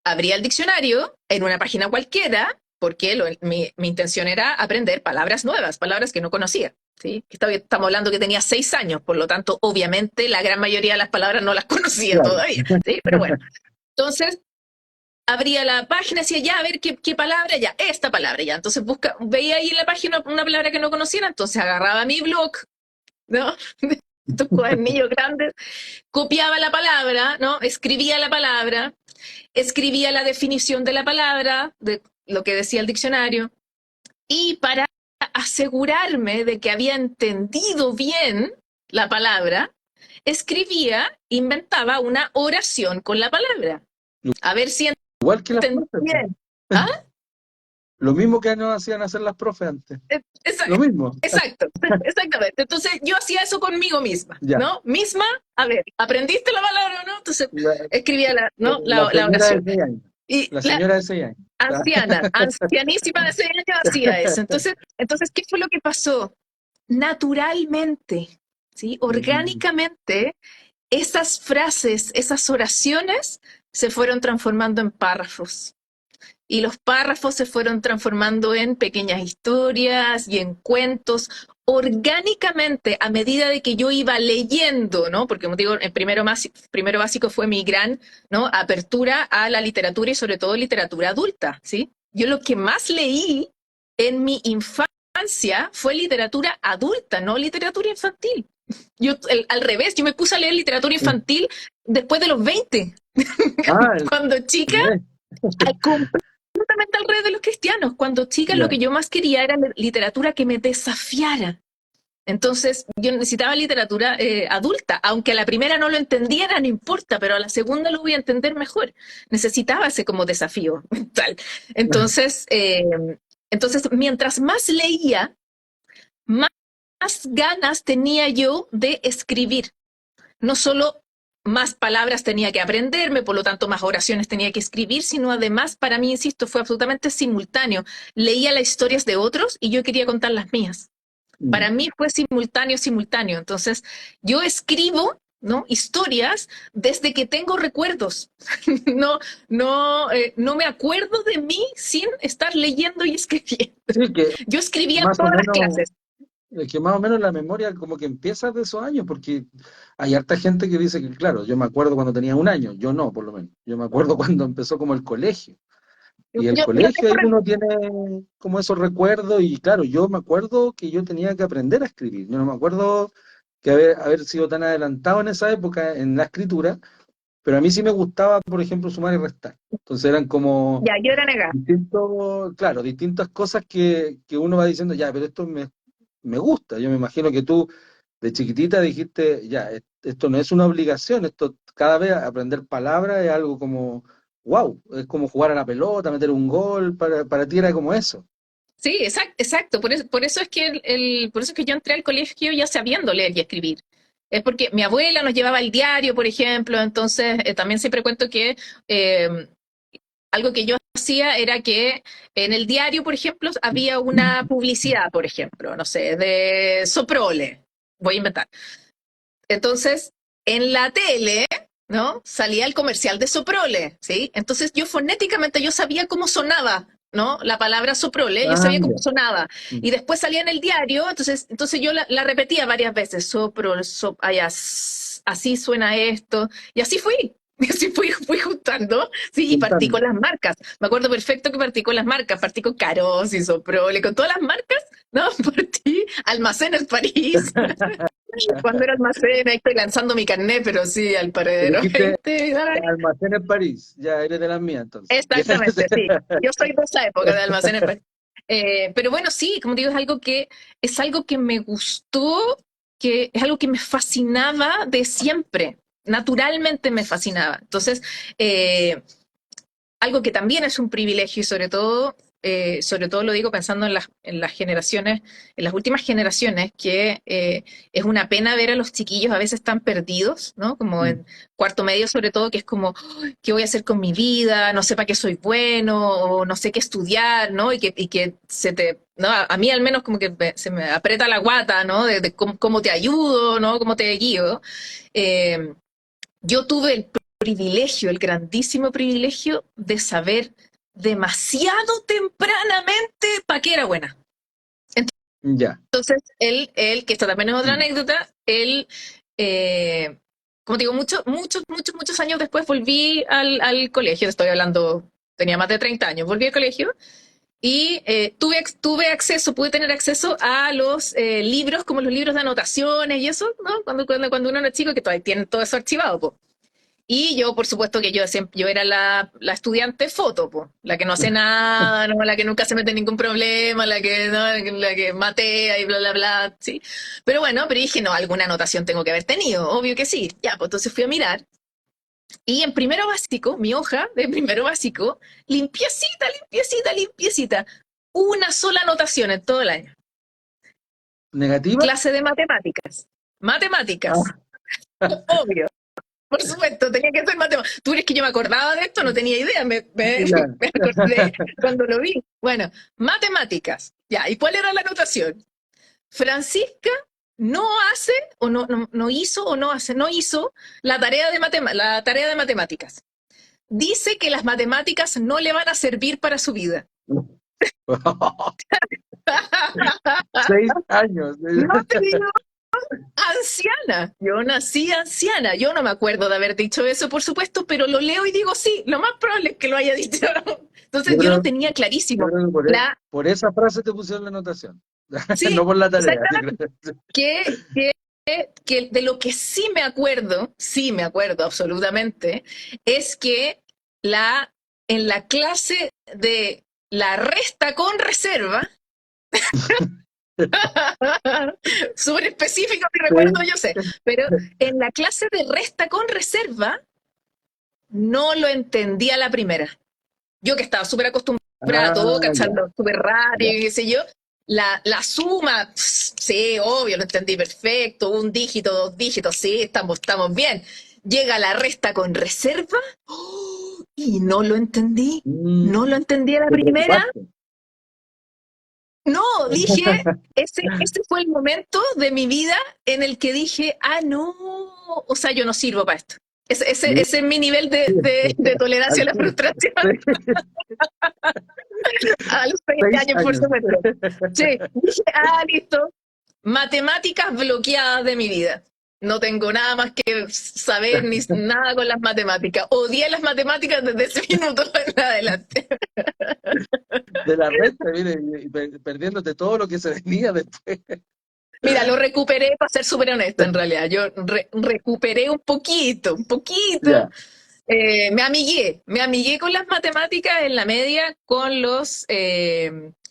B: abría el diccionario en una página cualquiera, porque mi intención era aprender palabras nuevas, palabras que no conocía. ¿Sí? Estamos hablando que tenía 6 años, por lo tanto, obviamente, la gran mayoría de las palabras no las conocía
A: Claro.
B: todavía. ¿Sí? Pero bueno, entonces abría la página y decía, ya, a ver qué palabra, ya, esta palabra, ya. Entonces veía ahí en la página una palabra que no conociera, entonces agarraba mi blog, ¿no? Estos cuadernillos grandes, copiaba la palabra, ¿no? Escribía la palabra, escribía la definición de la palabra, de lo que decía el diccionario, y para asegurarme de que había entendido bien la palabra, inventaba una oración con la palabra. A ver si
A: Igual que las
B: entendí
A: profes, po.
B: bien. ¿Ah?
A: Lo mismo que nos hacían hacer las profes antes. Lo mismo.
B: Exacto, exactamente. Entonces yo hacía eso conmigo misma,
A: Ya.
B: ¿no? Misma, a ver, ¿aprendiste la palabra o no? Entonces
A: La,
B: escribía la, ¿no?
A: la
B: la
A: primera de
B: oración.
A: 6 años.
B: Y
A: La
B: la
A: señora de 6 años.
B: anciana, ancianísima de 6 años hacía eso. Entonces, ¿qué fue lo que pasó? Naturalmente, ¿sí?
A: Mm,
B: Orgánicamente, esas frases, esas oraciones se fueron transformando en párrafos. Y los párrafos se fueron transformando en pequeñas historias y en cuentos orgánicamente a medida de que yo iba leyendo, ¿no? Porque como digo, el primero básico fue mi gran, ¿no?, apertura a la literatura y sobre todo literatura adulta, ¿sí? Yo lo que más leí en mi infancia fue literatura adulta, no literatura infantil. Al revés, yo me puse a leer literatura
A: sí.
B: infantil después de los 20.
A: Ah,
B: Cuando chica,
A: revés.
B: al completamente al revés de los cristianos. Cuando chica lo
A: Ya.
B: que yo más quería era literatura que me desafiara. Entonces yo necesitaba literatura adulta, aunque a la primera no lo entendiera, no importa, pero a la segunda lo voy a entender mejor. Necesitaba ese como desafío mental. Entonces, entonces mientras más leía, más ganas tenía yo de escribir. No solo más palabras tenía que aprenderme, por lo tanto más oraciones tenía que escribir, sino además para mí, insisto, fue absolutamente simultáneo. Leía las historias de otros y yo quería contar las mías. Para
A: Mm.
B: mí fue simultáneo, simultáneo. Entonces, yo escribo, ¿no?, historias desde que tengo recuerdos. No, no me acuerdo de mí sin estar leyendo y escribiendo.
A: Sí, que
B: Yo escribía en
A: más o
B: todas las
A: menos,
B: clases.
A: que más o menos la memoria como que empieza de esos años, porque hay harta gente que dice que, claro, yo me acuerdo cuando tenía 1 año, yo no, por lo menos. Yo me acuerdo cuando empezó como el colegio. Y el
B: Yo
A: colegio ahí
B: tengo
A: uno tiene como esos recuerdos, y claro, yo me acuerdo que yo tenía que aprender a escribir. Yo no me acuerdo que haber sido tan adelantado en esa época en la escritura, pero a mí sí me gustaba, por ejemplo, sumar y restar. Entonces eran como
B: ya, yo era negada.
A: distintos, claro, distintas cosas que uno va diciendo, ya, pero esto me gusta. Yo me imagino que tú de chiquitita dijiste, ya, esto no es una obligación, esto cada vez aprender palabras es algo como, wow, es como jugar a la pelota, meter un gol, para ti era como eso.
B: Sí, exacto. Por eso es que por eso es que yo entré al colegio ya sabiendo leer y escribir. Es porque mi abuela nos llevaba el diario, por ejemplo, entonces también siempre cuento que eh, algo que yo hacía era que en el diario, por ejemplo, había una publicidad, por ejemplo, no sé, de Soprole, voy a inventar. Entonces, en la tele, ¿no?, salía el comercial de Soprole, ¿sí? Entonces yo fonéticamente yo sabía cómo sonaba, ¿no?, la palabra Soprole, yo
A: Ah,
B: sabía cómo
A: ya.
B: sonaba.
A: Mm.
B: Y después salía en el diario, entonces yo la repetía varias veces, Soprole, así suena esto, y así fui. Y así fui juntando, sí, y partí
A: Contando.
B: con las marcas. Me acuerdo perfecto que partí con las marcas, partí con Caros y Soprole, con todas las marcas, ¿no? Partí Almacenes París, cuando era almacén, ahí estoy lanzando mi carnet, pero sí, al paradero
A: Dijiste
B: 20.
A: almacén en París, ya eres de las mías entonces.
B: Exactamente, sí. Yo soy de esa época de almacenes. Pero bueno, sí, como digo, es algo que me gustó, que es algo que me fascinaba de siempre. Naturalmente me fascinaba. Entonces, eh, algo que también es un privilegio y sobre todo lo digo pensando en las generaciones, en las últimas generaciones, que es una pena ver a los chiquillos a veces tan perdidos, ¿no? Como
A: Mm.
B: en cuarto medio sobre todo, que es como, "Ay, ¿qué voy a hacer con mi vida? No sé para qué soy bueno, o no sé qué estudiar, ¿no? Y que ¿no? A mí al menos como que se me aprieta la guata, ¿no? De cómo te ayudo, ¿no? Cómo te guío. Eh, yo tuve el privilegio, el grandísimo privilegio de saber demasiado tempranamente para qué era buena.
A: Ya.
B: Entonces, que esta también es otra
A: Mm.
B: anécdota, eh, como digo, muchos años después volví al colegio, estoy hablando, tenía más de 30 años, volví al colegio y tuve acceso, pude tener acceso a los libros, como los libros de anotaciones y eso, ¿no? Cuando uno era chico, que todavía tienen todo eso archivado, po. Y yo, por supuesto, que yo era la estudiante foto, po, la que no hace nada, ¿no? La que nunca se mete en ningún problema, ¿no? La que matea y bla, bla, bla, ¿sí? Pero bueno, pero dije, no, alguna anotación tengo que haber tenido, obvio que sí. Ya, pues entonces fui a mirar. Y en primero básico, mi hoja de primero básico, limpiecita, limpiecita, limpiecita. Una sola anotación en todo el año.
A: ¿Negativa?
B: Clase de matemáticas. Matemáticas,
A: Ah,
B: obvio. Por supuesto, tenía que ser matemáticas. Tú crees que yo me acordaba de esto, no tenía idea,
A: Ya.
B: me acordé cuando lo vi. Bueno, matemáticas. Ya, ¿y cuál era la anotación? Francisca no hace, o no hizo, o no hace, no hizo la tarea de matemáticas. Dice que las matemáticas no le van a servir para su vida.
A: 6 años.
B: No te digo anciana. Yo nací anciana. Yo no me acuerdo de haber dicho eso, por supuesto, pero lo leo y digo sí. Lo más probable es que lo haya dicho.
A: Yo
B: Entonces yo lo
A: creo,
B: tenía
A: yo
B: clarísimo.
A: creo que
B: La,
A: por esa frase te pusieron la anotación. No
B: sí,
A: por la tarea, yo
B: exactamente.
A: creo.
B: Que de lo que sí me acuerdo absolutamente, es que en la clase de la resta con reserva, súper específico mi recuerdo,
A: Sí.
B: yo sé, pero en la clase de resta con reserva no lo entendí a la primera. Yo que estaba súper acostumbrada a todo,
A: Ah, ya,
B: cachando súper rápido
A: ya.
B: y qué sé yo, la suma, sí, obvio, lo entendí perfecto, un dígito, dos dígitos, sí, estamos bien. Llega la resta con reserva, y
A: Mm,
B: no lo entendí a la
A: te
B: primera.
A: preocupaste.
B: No, dije, ese fue el momento de mi vida en el que dije, ah, no, o sea, yo no sirvo para esto.
A: Mira,
B: Ese es mi nivel de tolerancia
A: al
B: a la
A: tiro.
B: frustración
A: Sí,
B: a los 20
A: 6
B: años, por
A: años.
B: supuesto. Sí, dije, ah, listo. Matemáticas bloqueadas de mi vida. No tengo nada más que saber ni nada con las matemáticas. Odié las matemáticas desde ese minuto en adelante.
A: De la resta, mire, y perdiéndote todo lo que se venía después.
B: Mira, lo recuperé, para ser súper honesta, en realidad. Yo recuperé un poquito.
A: Ya.
B: Me amigué con las matemáticas en la media, con los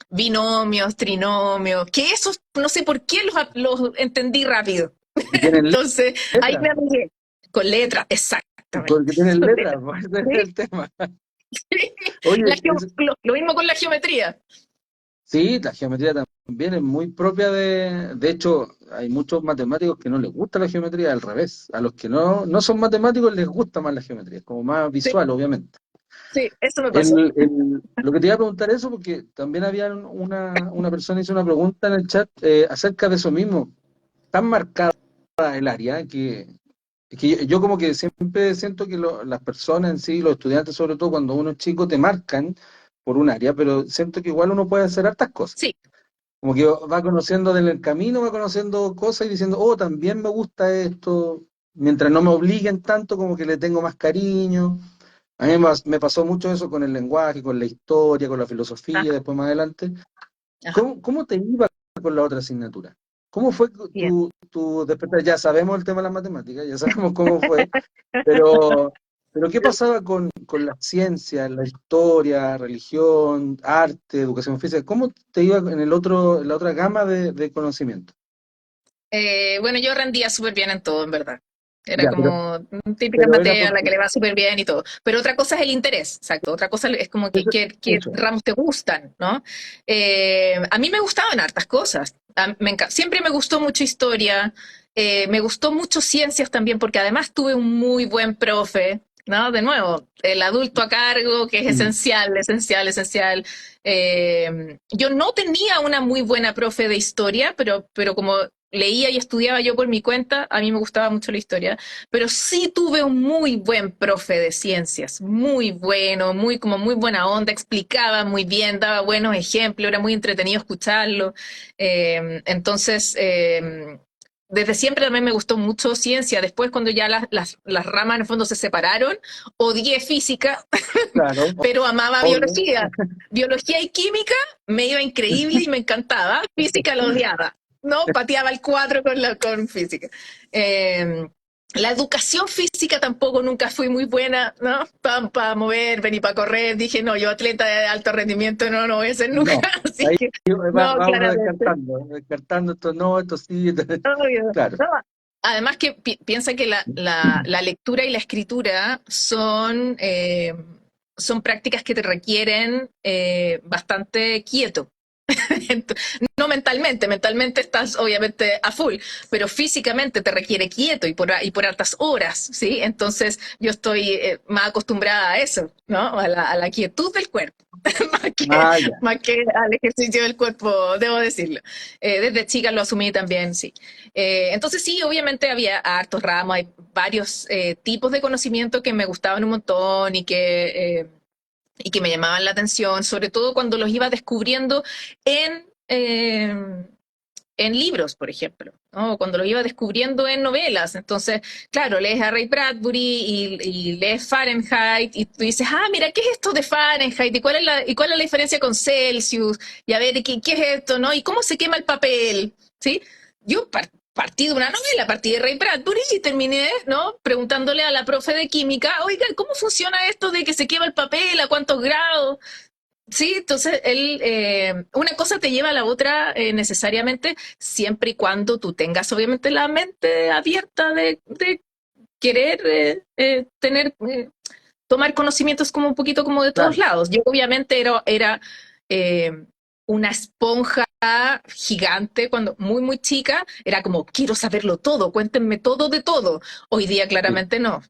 B: binomios, trinomios, que esos no sé por qué los entendí rápido.
A: Porque tienen
B: Entonces, ahí
A: letras.
B: me amigué. Con letras, exactamente.
A: Porque tienen
B: Con
A: letras,
B: letras.
A: pues, ese es
B: ¿Sí?
A: el tema. Oye,
B: Lo mismo con la geometría.
A: sí, la geometría también es muy propia de hecho, hay muchos matemáticos que no les gusta la geometría, al revés. A los que no son matemáticos les gusta más la geometría, es como más
B: Sí,
A: visual, obviamente.
B: sí, eso me pasó.
A: Lo que te iba a preguntar eso, porque también había una persona hizo una pregunta en el chat acerca de eso mismo. Tan marcada el área que yo como que siempre siento que las personas en sí, los estudiantes sobre todo, cuando uno es chico, te marcan por un área, pero siento que igual uno puede hacer hartas cosas.
B: Sí,
A: Como que va conociendo en el camino, va conociendo cosas y diciendo, oh, también me gusta esto. Mientras no me obliguen tanto, como que le tengo más cariño. A mí me pasó mucho eso con el lenguaje, con la historia, con la filosofía,
B: ajá,
A: después más adelante.
B: ajá,
A: ¿Cómo te iba con la otra asignatura? ¿Cómo fue
B: bien.
A: tu despertar? Ya sabemos el tema de las matemáticas, ya sabemos cómo fue, pero ¿qué pasaba con la ciencia, la historia, religión, arte, educación física? ¿Cómo te iba en la otra gama de conocimiento?
B: Bueno, yo rendía súper bien en todo, en verdad. Era
A: Ya,
B: como típica
A: pero era
B: materia a la
A: porque
B: que le va súper bien y todo. Pero otra cosa es el interés, exacto. Otra cosa es como
A: eso,
B: qué
A: eso.
B: ramos te gustan, ¿no? A mí me gustaban hartas cosas. Siempre me gustó mucho historia, me gustó mucho ciencias también, porque además tuve un muy buen profe, ¿no? De nuevo, el adulto a cargo, que es
A: Mm.
B: esencial, esencial, esencial. Yo no tenía una muy buena profe de historia, pero como leía y estudiaba yo por mi cuenta, a mí me gustaba mucho la historia, pero sí tuve un muy buen profe de ciencias, muy bueno, como muy buena onda, explicaba muy bien, daba buenos ejemplos, era muy entretenido escucharlo. Entonces, desde siempre también me gustó mucho ciencia. Después, cuando ya las ramas en el fondo se separaron, odié física,
A: Claro,
B: pero amaba
A: obvio.
B: biología. Biología y química me iba increíble y me encantaba. Física lo odiaba. No, pateaba el 4 con física. Eh, la educación física tampoco nunca fui muy buena, ¿no? Para moverme ni para correr. Dije, no, yo atleta de alto rendimiento no voy a ser nunca.
A: No,
B: Así
A: ahí
B: que, no,
A: va uno
B: claramente.
A: descartando esto no, esto sí,
B: Obvio.
A: claro.
B: No, además que piensa que la lectura y la escritura son prácticas que te requieren bastante quieto. No mentalmente, mentalmente estás obviamente a full, pero físicamente te requiere quieto y por hartas horas, ¿sí? Entonces yo estoy más acostumbrada a eso, ¿no? A la quietud del cuerpo,
A: Ah, ya.
B: más que al ejercicio del cuerpo, debo decirlo. Desde chica lo asumí también, sí. Entonces sí, obviamente había hartos ramos, hay varios tipos de conocimiento que me gustaban un montón y que me llamaban la atención, sobre todo cuando los iba descubriendo en, eh, en libros, por ejemplo, ¿no? Cuando los iba descubriendo en novelas. Entonces, claro, lees a Ray Bradbury y lees Fahrenheit y tú dices, ah, mira, ¿qué es esto de Fahrenheit? ¿Y cuál es la diferencia con Celsius? Y a ver, ¿qué es esto? ¿No? ¿Y cómo se quema el papel? ¿Sí? Yo partí de una novela, partí de Ray Bradbury y terminé, ¿no? Preguntándole a la profe de química, oiga, ¿cómo funciona esto de que se quema el papel? ¿A cuántos grados? Sí, entonces una cosa te lleva a la otra necesariamente, siempre y cuando tú tengas obviamente la mente abierta de querer tomar conocimientos como un poquito como de todos
A: Claro.
B: lados. Yo obviamente era eh, una esponja gigante cuando muy chica, era como, quiero saberlo todo, cuéntenme todo de todo. Hoy día
A: Sí.
B: claramente no.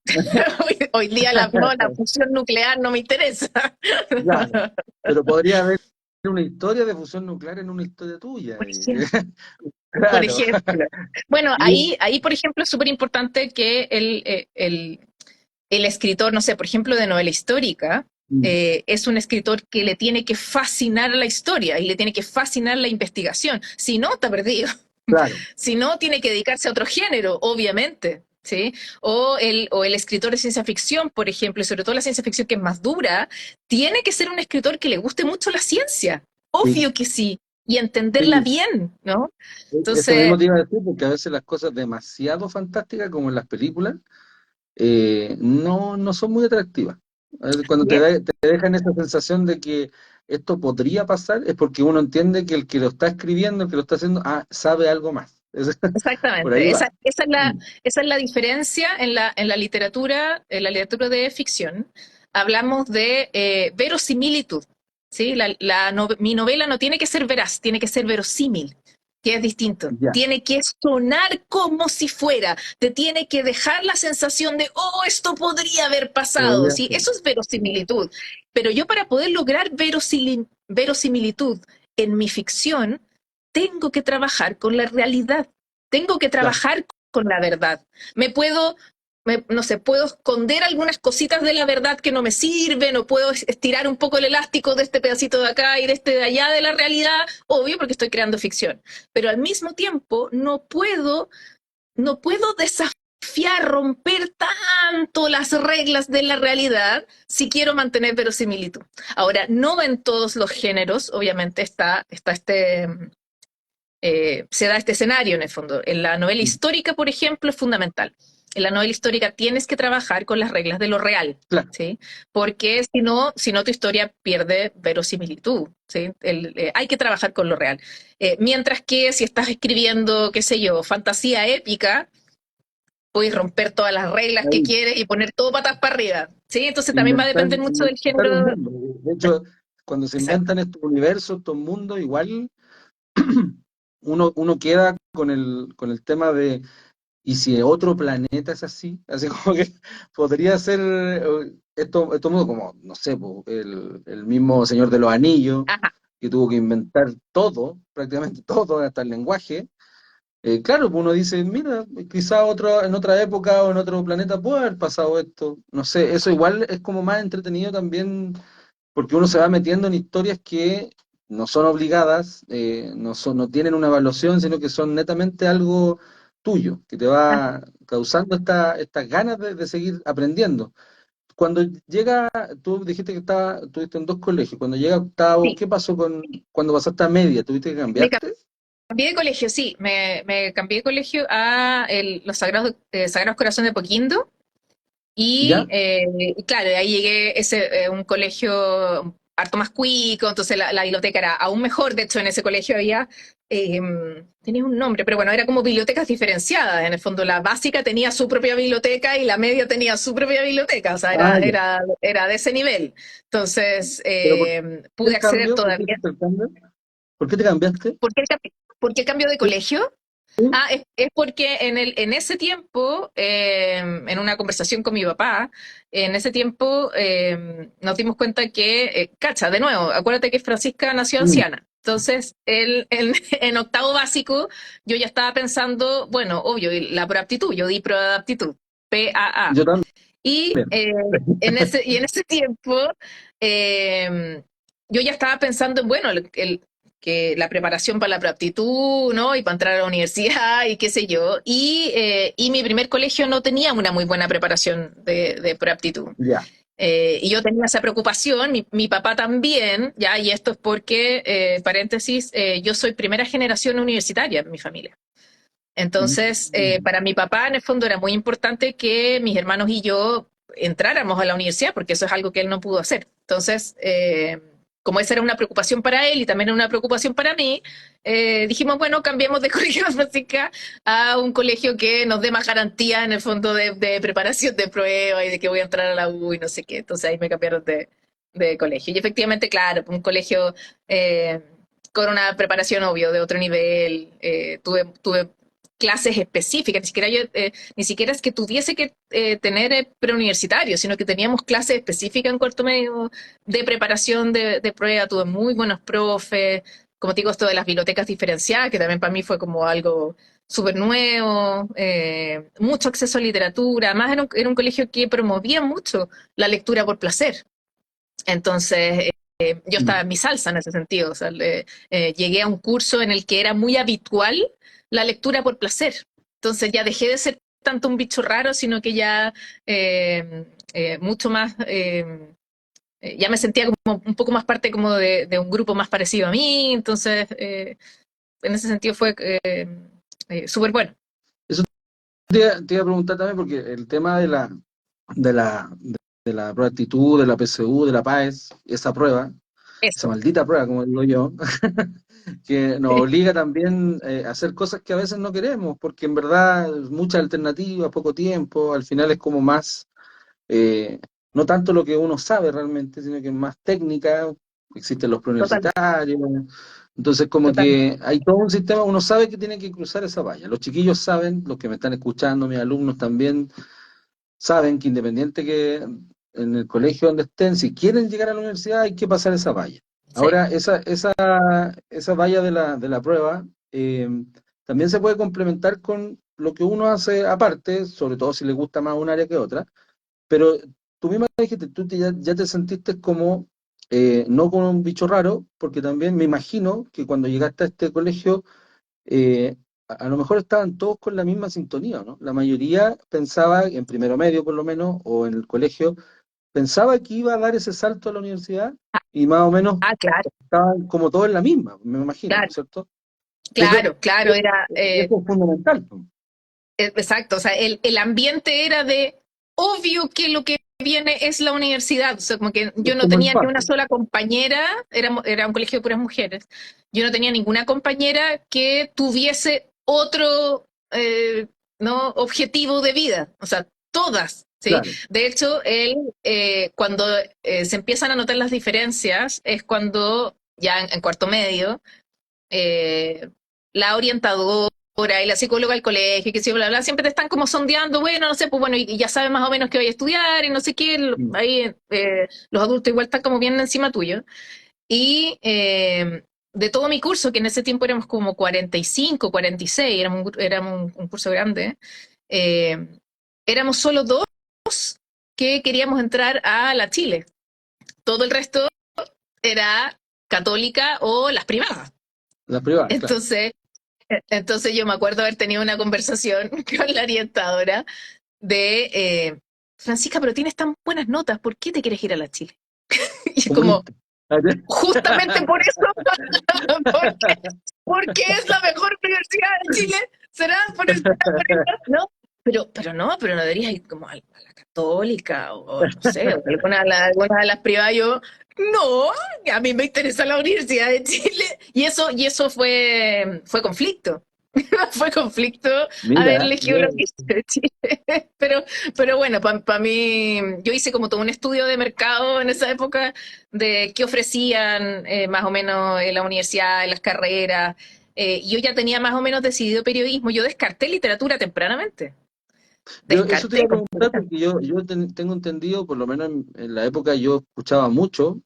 B: Hoy día no, la fusión nuclear no me interesa.
A: Claro. Pero podría haber una historia de fusión nuclear en una historia tuya.
B: Por ejemplo. Por
A: Claro.
B: ejemplo. Bueno,
A: Y-
B: ahí por ejemplo, es súper importante que el escritor, no sé, por ejemplo, de novela histórica, es un escritor que le tiene que fascinar la historia y le tiene que fascinar la investigación. Si no, está perdido.
A: claro.
B: Si no, tiene que dedicarse a otro género, obviamente. ¿Sí? O el escritor de ciencia ficción, por ejemplo, y sobre todo la ciencia ficción que es más dura, tiene que ser un escritor que le guste mucho la ciencia.
A: Sí.
B: Obvio que sí. Y entenderla
A: Sí.
B: bien, ¿no?
A: Eso
B: Entonces,
A: mismo te iba a decir, porque a veces las cosas demasiado fantásticas, como en las películas, no son muy atractivas. A veces cuando
B: bien,
A: te dejan esa sensación de que esto podría pasar, es porque uno entiende que el que lo está escribiendo, el que lo está haciendo, sabe algo más. Por ahí
B: exactamente.
A: va. Mm.
B: Esa es la diferencia en la literatura de ficción. Hablamos de verosimilitud. ¿Sí? Mi novela no tiene que ser veraz, tiene que ser verosímil, que es distinto.
A: Ya,
B: Tiene que sonar como si fuera, te tiene que dejar la sensación de, oh, esto podría haber pasado,
A: podría
B: ¿sí?
A: ser.
B: Eso es verosimilitud. Pero yo para poder lograr verosimilitud en mi ficción, tengo que trabajar con la realidad, tengo que
A: Claro.
B: trabajar con la verdad. Me puedo, no sé, puedo esconder algunas cositas de la verdad que no me sirven, o puedo estirar un poco el elástico de este pedacito de acá y de este de allá de la realidad, obvio, porque estoy creando ficción. Pero al mismo tiempo no puedo desafiar, romper tanto las reglas de la realidad si quiero mantener verosimilitud. Ahora, no en todos los géneros, obviamente, se da este escenario en el fondo. En la novela histórica, por ejemplo, es fundamental. En la novela histórica tienes que trabajar con las reglas de lo real,
A: Claro.
B: ¿sí? Porque si no tu historia pierde verosimilitud, ¿sí? Hay que trabajar con lo real. Mientras que si estás escribiendo, qué sé yo, fantasía épica, puedes romper todas las reglas que
A: Ahí,
B: quieres y poner todo patas para arriba, ¿sí? Entonces también va a
A: inventar,
B: depender mucho del
A: inventar un
B: género.
A: mundo. De hecho, cuando se
B: Exacto.
A: inventan estos universos, estos mundos, igual uno queda con el tema de, ¿y si otro planeta es así? Así como que podría ser esto mundo como, no sé, po, el mismo Señor de los Anillos,
B: Ajá.
A: que tuvo que inventar todo, prácticamente todo, hasta el lenguaje. Claro, pues uno dice, mira, quizá en otra época o en otro planeta puede haber pasado esto. No sé, eso igual es como más entretenido también, porque uno se va metiendo en historias que no son obligadas, no tienen una evaluación, sino que son netamente algo tuyo, que te va causando estas ganas de seguir aprendiendo. Cuando llega, tú dijiste que estuviste en dos colegios, cuando llega a octavo,
B: Sí,
A: ¿qué pasó cuando pasaste a media? ¿Tuviste que
B: me
A: cambiarte?
B: cambié de colegio, sí, me cambié de colegio a los Sagrados Corazones de Poquindo
A: ¿Ya?
B: y claro, de ahí llegué un colegio harto más cuico, entonces la biblioteca era aún mejor, de hecho en ese colegio eh, tenía un nombre, pero bueno, era como bibliotecas diferenciadas, en el fondo la básica tenía su propia biblioteca y la media tenía su propia biblioteca, o sea,
A: Ah, ya.
B: era de ese nivel. Entonces,
A: ¿Pero por qué
B: pude
A: el
B: acceder
A: cambio? ¿Por qué
B: todavía.
A: hiciste el cambio? ¿Por qué te cambiaste?
B: ¿Por qué el cambio de colegio? Es porque en ese tiempo, en una conversación con mi papá, en ese tiempo nos dimos cuenta que, cacha, de nuevo, acuérdate que Francisca nació
A: Mm.
B: anciana. Entonces, en octavo básico, yo ya estaba pensando, bueno, obvio, y la proaptitud, yo di prueba de aptitud, PAA.
A: Yo también.
B: Y en ese tiempo, eh, yo ya estaba pensando en, bueno, que la preparación para la preaptitud, ¿no? Y para entrar a la universidad y qué sé yo. Y mi primer colegio no tenía una muy buena preparación de preaptitud.
A: Ya.
B: Y yo tenía esa preocupación, mi papá también, ya, y esto es porque, paréntesis, yo soy primera generación universitaria en mi familia. Entonces,
A: Mm.
B: para mi papá, en el fondo, era muy importante que mis hermanos y yo entráramos a la universidad, porque eso es algo que él no pudo hacer. Entonces, como esa era una preocupación para él y también era una preocupación para mí, dijimos, bueno, cambiemos de colegio de música a un colegio que nos dé más garantía, en el fondo, de preparación de prueba y de que voy a entrar a la U y no sé qué. Entonces, ahí me cambiaron de colegio. Y efectivamente, claro, un colegio con una preparación, obvio, de otro nivel. Tuve clases específicas, ni siquiera es que tuviese que tener preuniversitario, sino que teníamos clases específicas en cuarto medio de preparación de prueba, tuve muy buenos profes, como te digo, esto de las bibliotecas diferenciadas, que también para mí fue como algo súper nuevo, mucho acceso a literatura, además era un colegio que promovía mucho la lectura por placer. Entonces, yo estaba
A: Mm.
B: en mi salsa en ese sentido. O sea, llegué a un curso en el que era muy habitual la lectura por placer. Entonces ya dejé de ser tanto un bicho raro, sino que ya mucho más, ya me sentía como un poco más parte como de un grupo más parecido a mí. Entonces, en ese sentido fue súper bueno.
A: Eso te iba a preguntar también, porque el tema de la, de la proactitud, de la PSU, de la PAES, esa prueba, esa
B: Eso.
A: maldita prueba, como digo yo, que nos
B: Sí,
A: obliga también a hacer cosas que a veces no queremos, porque en verdad muchas alternativas, poco tiempo, al final es como más, eh, no tanto lo que uno sabe realmente, sino que es más técnica, existen los
B: totalmente,
A: preuniversitarios, entonces como
B: totalmente.
A: que hay todo un sistema, uno sabe que tiene que cruzar esa valla, los chiquillos saben, los que me están escuchando, mis alumnos también saben que independiente que en el colegio donde estén, si quieren llegar a la universidad hay que pasar esa valla.
B: Sí,
A: Ahora, esa valla de la prueba también se puede complementar con lo que uno hace aparte, sobre todo si le gusta más un área que otra, pero tú misma dijiste, ya te sentiste como, no como un bicho raro, porque también me imagino que cuando llegaste a este colegio, a lo mejor estaban todos con la misma sintonía, ¿no? La mayoría pensaba, en primero medio por lo menos, o en el colegio, pensaba que iba a dar ese salto a la universidad y más o menos
B: claro,
A: estaban como todos en la misma, me imagino, ¿no es
B: claro,
A: cierto? Eso,
B: claro, claro, era,
A: eso es fundamental, ¿no?
B: exacto, o sea, el ambiente era de obvio que lo que viene es la universidad, o sea, como que
A: Es
B: yo no
A: como el
B: tenía ni
A: pase,
B: una sola compañera, era un colegio de puras mujeres, yo no tenía ninguna compañera que tuviese otro ¿no? objetivo de vida, o sea, todas, ¿sí?
A: claro.
B: De hecho, cuando se empiezan a notar las diferencias es cuando ya en cuarto medio la orientadora y la psicóloga del colegio, que si bla, bla, siempre te están como sondeando, bueno, no sé, pues bueno, y ya sabes más o menos que voy a estudiar y no sé qué,
A: Mm.
B: ahí los adultos igual están como bien encima tuyo. Y de todo mi curso, que en ese tiempo éramos como 45, 46, éramos un curso grande, eh, éramos solo dos que queríamos entrar a la Chile. Todo el resto era católica o las privadas.
A: La privada, claro.
B: Entonces yo me acuerdo haber tenido una conversación con la orientadora de Francisca, pero tienes tan buenas notas, ¿por qué te quieres ir a la Chile? Y es como,
A: Comunista.
B: justamente por eso, porque, porque es la mejor universidad de Chile, será por eso, ¿no? Pero no deberías ir como a la católica o no sé, o alguna de las privadas. Yo, no, a mí me interesa la Universidad de Chile. Y eso fue conflicto. Fue conflicto haber
A: Mira,
B: elegido la
A: mira.
B: Universidad de Chile. Pero, pero bueno, para mí, yo hice como todo un estudio de mercado en esa época de qué ofrecían más o menos en la universidad, en las carreras. Yo ya tenía más o menos decidido periodismo. Yo descarté literatura tempranamente.
A: Yo eso te iba
B: Descarté
A: a preguntar
B: completamente.
A: porque tengo entendido, por lo menos en la época yo escuchaba mucho,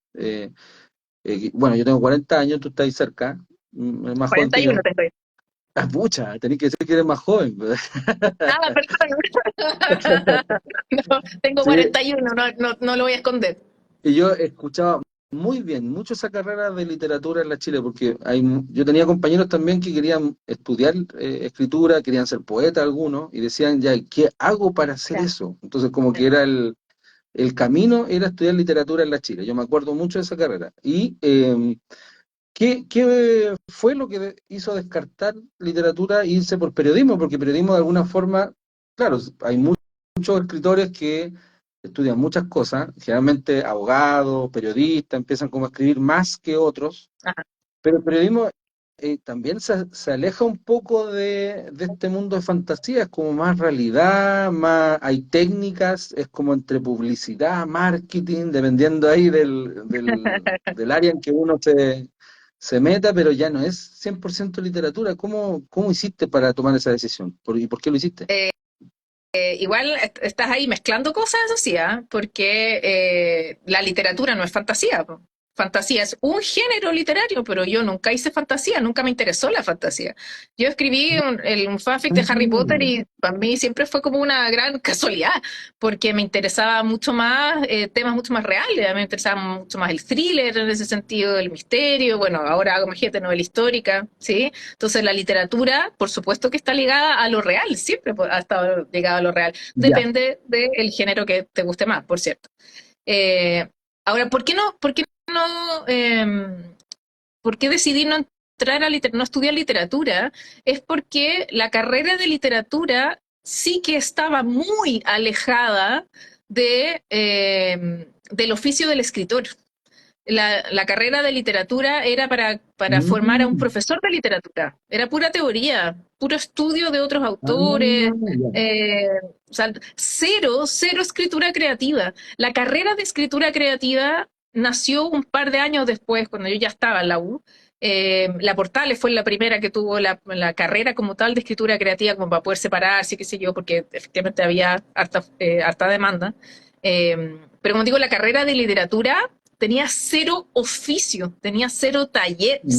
A: bueno, yo tengo 40 años, tú estás ahí cerca, más joven que
B: 41
A: yo.
B: tengo yo.
A: Ah, pucha, tenés que decir que eres más joven.
B: Ah, perdón. No, tengo
A: Sí,
B: 41, no lo voy a esconder.
A: y yo escuchaba muy bien, mucho esa carrera de literatura en la Chile, porque yo tenía compañeros también que querían estudiar escritura, querían ser poetas algunos, y decían, ya, ¿qué hago para hacer
B: Ya.
A: eso? Entonces, como que era el camino era estudiar literatura en la Chile. Yo me acuerdo mucho de esa carrera. ¿Y qué fue lo que hizo descartar literatura e irse por periodismo? Porque periodismo de alguna forma, claro, hay muchos escritores que estudian muchas cosas, generalmente abogados, periodistas, empiezan como a escribir más que otros,
B: Ajá.
A: pero el periodismo también se aleja un poco de este mundo de fantasía, es como más realidad, más hay técnicas, es como entre publicidad, marketing, dependiendo ahí del área en que uno se meta, pero ya no es 100% literatura. ¿Cómo hiciste para tomar esa decisión? ¿Y por qué lo hiciste?
B: Igual estás ahí mezclando cosas así, ¿ah? Porque la literatura no es fantasía, po. Fantasía es un género literario, pero yo nunca hice fantasía, nunca me interesó la fantasía. Yo escribí un fanfic de Harry Potter
A: Mm,
B: y para mí siempre fue como una gran casualidad, porque me interesaba mucho más temas mucho más reales, a mí me interesaba mucho más el thriller en ese sentido, el misterio, bueno, ahora hago, imagínate, novela histórica, ¿sí? Entonces la literatura, por supuesto que está ligada a lo real, siempre ha estado ligada a lo real.
A: ya.
B: Depende del género que te guste más, por cierto. Eh, Ahora, ¿por qué decidí no entrar no estudiar literatura? Es porque la carrera de literatura sí que estaba muy alejada del oficio del escritor. La carrera de literatura era para formar a un
A: Mm,
B: profesor de literatura. Era pura teoría, puro estudio de otros
A: ah,
B: autores,
A: ya.
B: eh, o sea, cero escritura creativa. La carrera de escritura creativa nació un par de años después, cuando yo ya estaba en la U. La Portales fue la primera que tuvo la carrera como tal de escritura creativa, como para poder separarse, qué sé yo, porque efectivamente había harta demanda. Pero como digo, la carrera de literatura tenía cero oficio, tenía cero taller,
A: Mm,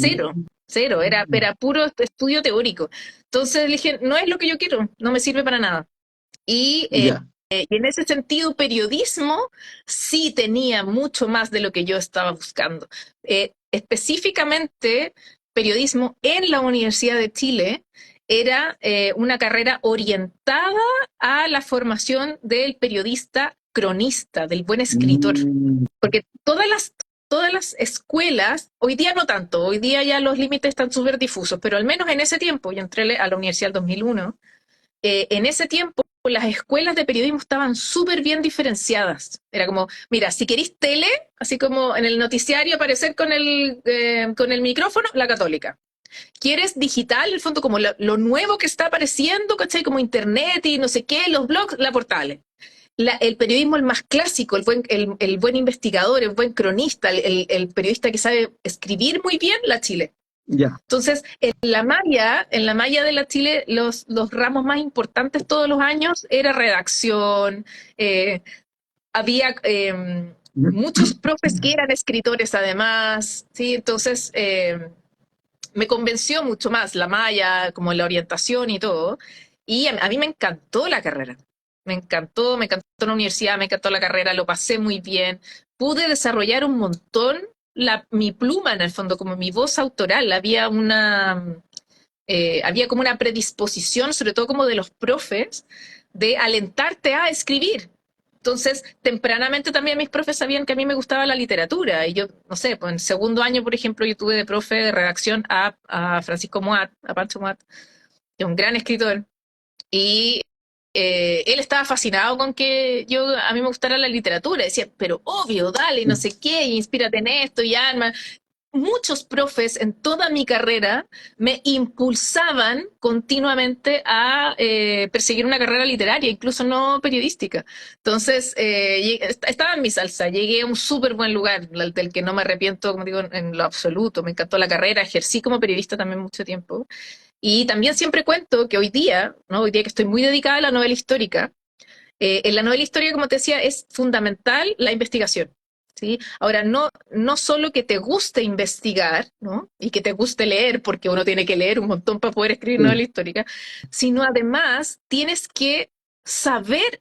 B: cero, era puro estudio teórico. Entonces dije, no es lo que yo quiero, no me sirve para nada. Y, eh,
A: ya.
B: y en ese sentido, periodismo sí tenía mucho más de lo que yo estaba buscando. Específicamente, periodismo en la Universidad de Chile era una carrera orientada a la formación del periodista cronista, del buen escritor.
A: Mm,
B: Porque todas las escuelas, hoy día no tanto, hoy día ya los límites están súper difusos, pero al menos en ese tiempo, yo entré a la universidad en 2001, en ese tiempo las escuelas de periodismo estaban súper bien diferenciadas. Era como, mira, si queréis tele, así como en el noticiario aparecer con el micrófono, la católica. ¿Quieres digital? En el fondo, como lo nuevo que está apareciendo, ¿cachai? Como internet y no sé qué, los blogs, la portales. El periodismo el más clásico, el buen investigador, el buen cronista, el periodista que sabe escribir muy bien, la Chile.
A: ya.
B: Entonces, en la malla de la Chile, los ramos más importantes todos los años era redacción, había muchos profes que eran escritores además, ¿sí? Entonces, me convenció mucho más la malla, como la orientación y todo, y a mí me encantó la carrera. Me encantó la universidad, me encantó la carrera, lo pasé muy bien. Pude desarrollar un montón mi pluma en el fondo, como mi voz autoral. Había como una predisposición, sobre todo como de los profes, de alentarte a escribir. Entonces, tempranamente también mis profes sabían que a mí me gustaba la literatura. Y yo, no sé, pues en segundo año, por ejemplo, yo tuve de profe de redacción a Francisco Moat, a Pancho Moat, que es un gran escritor. Y él estaba fascinado con que a mí me gustara la literatura. Decía, pero obvio, dale, no sé qué, inspírate en esto y arma. muchos profes en toda mi carrera me impulsaban continuamente a perseguir una carrera literaria, incluso no periodística. Entonces, estaba en mi salsa, llegué a un súper buen lugar, del que no me arrepiento, como digo, en lo absoluto. Me encantó la carrera, ejercí como periodista también mucho tiempo. Y también siempre cuento que hoy día, ¿no? Hoy día que estoy muy dedicada a la novela histórica, en la novela histórica, como te decía, es fundamental la investigación. ¿Sí? Ahora, no solo que te guste investigar, ¿no? Y que te guste leer, porque uno tiene que leer un montón para poder escribir
A: Sí.
B: novela histórica, sino además tienes que saber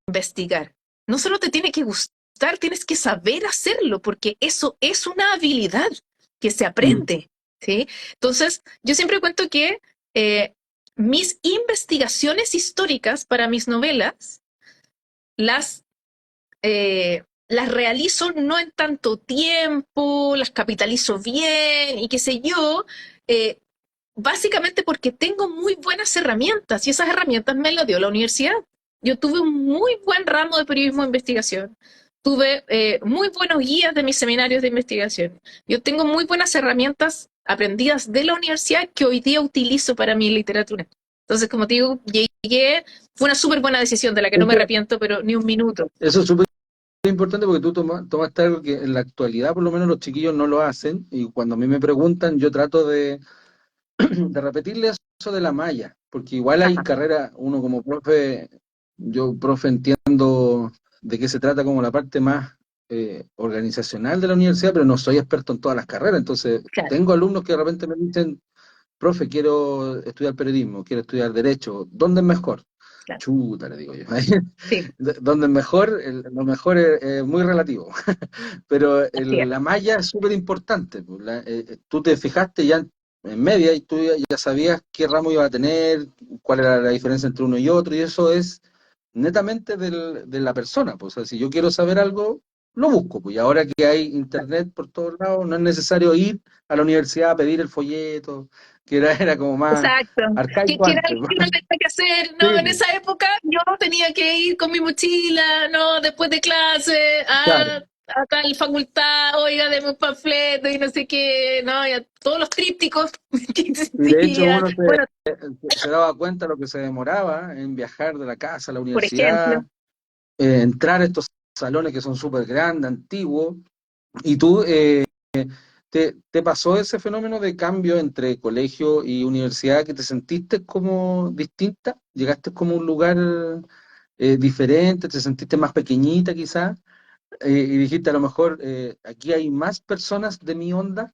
B: investigar. No solo te tiene que gustar, tienes que saber hacerlo, porque eso es una habilidad que se
A: Mm.
B: aprende. ¿Sí? Entonces, yo siempre cuento que eh, mis investigaciones históricas para mis novelas las, las realizo no en tanto tiempo, las capitalizo bien y qué sé yo, eh, básicamente porque tengo muy buenas herramientas y esas herramientas me las dio la universidad. Yo tuve un muy buen ramo de periodismo de investigación, tuve muy buenos guías de mis seminarios de investigación, yo tengo muy buenas herramientas aprendidas de la universidad que hoy día utilizo para mi literatura. Entonces, como te digo, llegué, fue una súper buena decisión de la que no me arrepiento, pero ni un minuto.
A: Eso es súper importante porque tú tomaste algo que en la actualidad por lo menos los chiquillos no lo hacen y cuando a mí me preguntan yo trato de repetirle eso de la malla, porque igual hay
B: Ajá.
A: carrera, uno como profe, yo profe entiendo de qué se trata como la parte más organizacional de la universidad, pero no soy experto en todas las carreras, entonces
B: Claro,
A: tengo alumnos que de repente me dicen, profe, quiero estudiar periodismo, quiero estudiar derecho, ¿dónde es mejor?
B: claro.
A: Chuta, le digo yo.
B: Sí,
A: Donde es mejor, lo mejor es muy relativo, pero
B: así es.
A: la malla es súper importante. Pues, tú te fijaste ya en media y tú ya sabías qué ramo iba a tener, cuál era la diferencia entre uno y otro, y eso es netamente de la persona. Pues, o sea, si yo quiero saber algo, lo busco. Pues, y ahora que hay internet por todos lados, no es necesario ir a la universidad a pedir el folleto, que era como más
B: Exacto. Que
A: arcaico
B: era
A: antes.
B: algo que uno tenía que hacer,
A: Sí,
B: ¿no? En
A: pues,
B: esa época yo tenía que ir con mi mochila, ¿no? Después de clase,
A: claro.
B: a tal facultad, oiga, deme un panfleto y no sé qué, ¿no? Y a todos los trípticos que
A: Y de hecho
B: existían.
A: uno
B: Bueno,
A: se daba cuenta lo que se demoraba en viajar de la casa a la
B: por ejemplo,
A: universidad, entrar a estos salones que son súper grandes, antiguos, y tú, te pasó ese fenómeno de cambio entre colegio y universidad que te sentiste como distinta? ¿Llegaste como a un lugar diferente? ¿Te sentiste más pequeñita quizás? Y dijiste a lo mejor, aquí hay más personas de mi onda.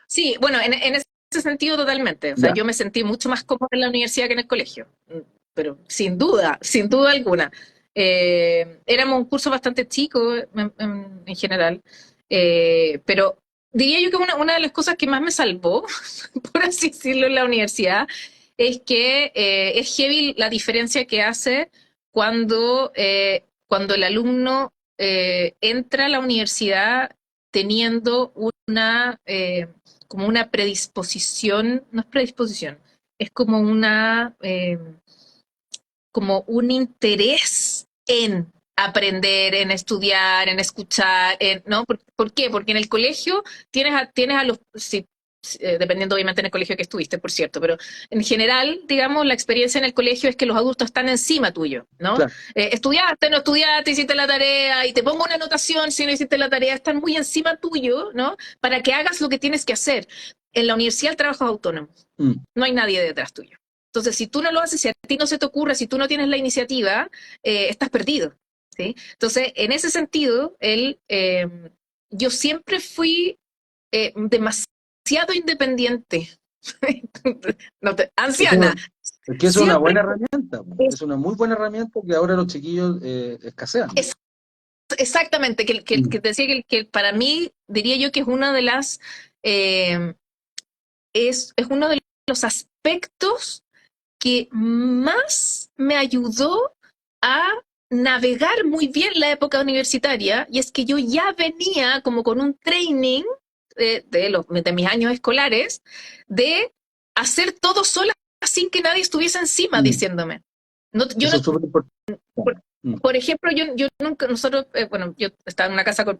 B: sí, bueno, en ese sentido totalmente. O sea,
A: Ya,
B: yo me sentí mucho más cómoda en la universidad que en el colegio, pero sin duda alguna. Éramos un curso bastante chico en general, pero diría yo que una de las cosas que más me salvó, por así decirlo, en la universidad, es que es heavy la diferencia que hace cuando el alumno entra a la universidad teniendo como una predisposición, no es predisposición, es como un interés en aprender, en estudiar, en escuchar, ¿no? ¿Por qué? Porque en el colegio tienes a los, sí, dependiendo obviamente en el colegio que estuviste, por cierto, pero en general, digamos, la experiencia en el colegio es que los adultos están encima tuyo, ¿no?
A: claro.
B: Estudiaste, no estudiaste, hiciste la tarea y te pongo una anotación si no hiciste la tarea, están muy encima tuyo, ¿no? Para que hagas lo que tienes que hacer. En la universidad el trabajo es autónomo,
A: Mm.
B: no hay nadie detrás tuyo. Entonces, si tú no lo haces, si a ti no se te ocurre, si tú no tienes la iniciativa, estás perdido. ¿Sí? Entonces, en ese sentido, yo siempre fui demasiado independiente. No
A: Es una,
B: anciana.
A: es que es una
B: Siempre
A: buena herramienta, po.
B: es,
A: Es una muy buena herramienta que ahora los chiquillos escasean.
B: es exactamente, que
A: Mm.
B: te decía que para mí, diría yo que es una de las, eh, es uno de los aspectos que más me ayudó a navegar muy bien la época universitaria, y es que yo ya venía como con un training de mis años escolares de hacer todo sola sin que nadie estuviese encima
A: Mm.
B: diciéndome. No, yo
A: Eso
B: no,
A: es súper importante.
B: por,
A: Mm.
B: por ejemplo, yo nunca, nosotros, bueno, yo estaba en una casa con,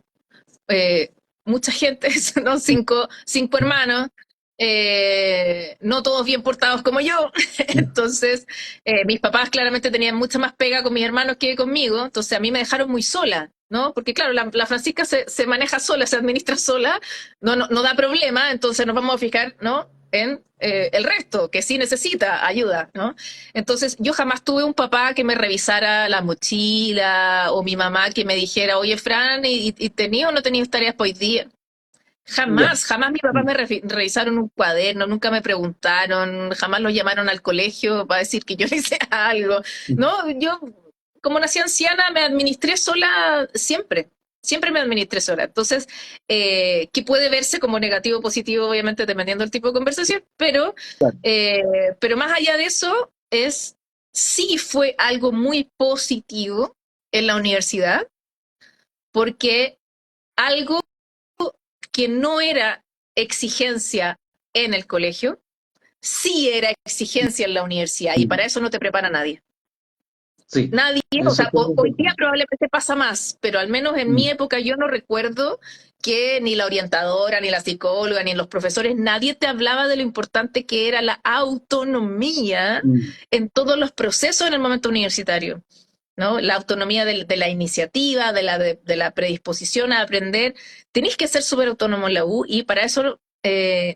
B: eh, mucha gente, ¿no? Cinco hermanos, no todos bien portados como yo. Entonces, mis papás claramente tenían mucha más pega con mis hermanos que conmigo, entonces a mí me dejaron muy sola, ¿no? Porque claro, la Francisca se maneja sola, se administra sola, no da problema, entonces nos vamos a fijar, ¿no? En el resto, que sí necesita ayuda, ¿no? Entonces, yo jamás tuve un papá que me revisara la mochila o mi mamá que me dijera, oye, Fran, ¿y tenía o no tenías tareas por hoy día?
A: Ya.
B: Jamás mis papás me revisaron un cuaderno, nunca me preguntaron, jamás los llamaron al colegio para decir que yo hice algo. No, yo, como nací anciana, me administré sola siempre. Siempre me administré sola. Entonces, que puede verse como negativo o positivo, obviamente, dependiendo del tipo de conversación,
A: Claro.
B: pero más allá de eso, sí fue algo muy positivo en la universidad, porque algo que no era exigencia en el colegio, sí era exigencia en la universidad, y para eso no te prepara nadie.
A: Sí,
B: Nadie, o
A: eso
B: sea,
A: es muy
B: hoy día
A: importante.
B: probablemente pasa más, pero al menos en mi época yo no recuerdo que ni la orientadora, ni la psicóloga, ni los profesores, nadie te hablaba de lo importante que era la autonomía
A: Mm.
B: en todos los procesos en el momento universitario, ¿no? La autonomía de la iniciativa, de la predisposición a aprender. Tenés que ser súper autónomo en la U y para eso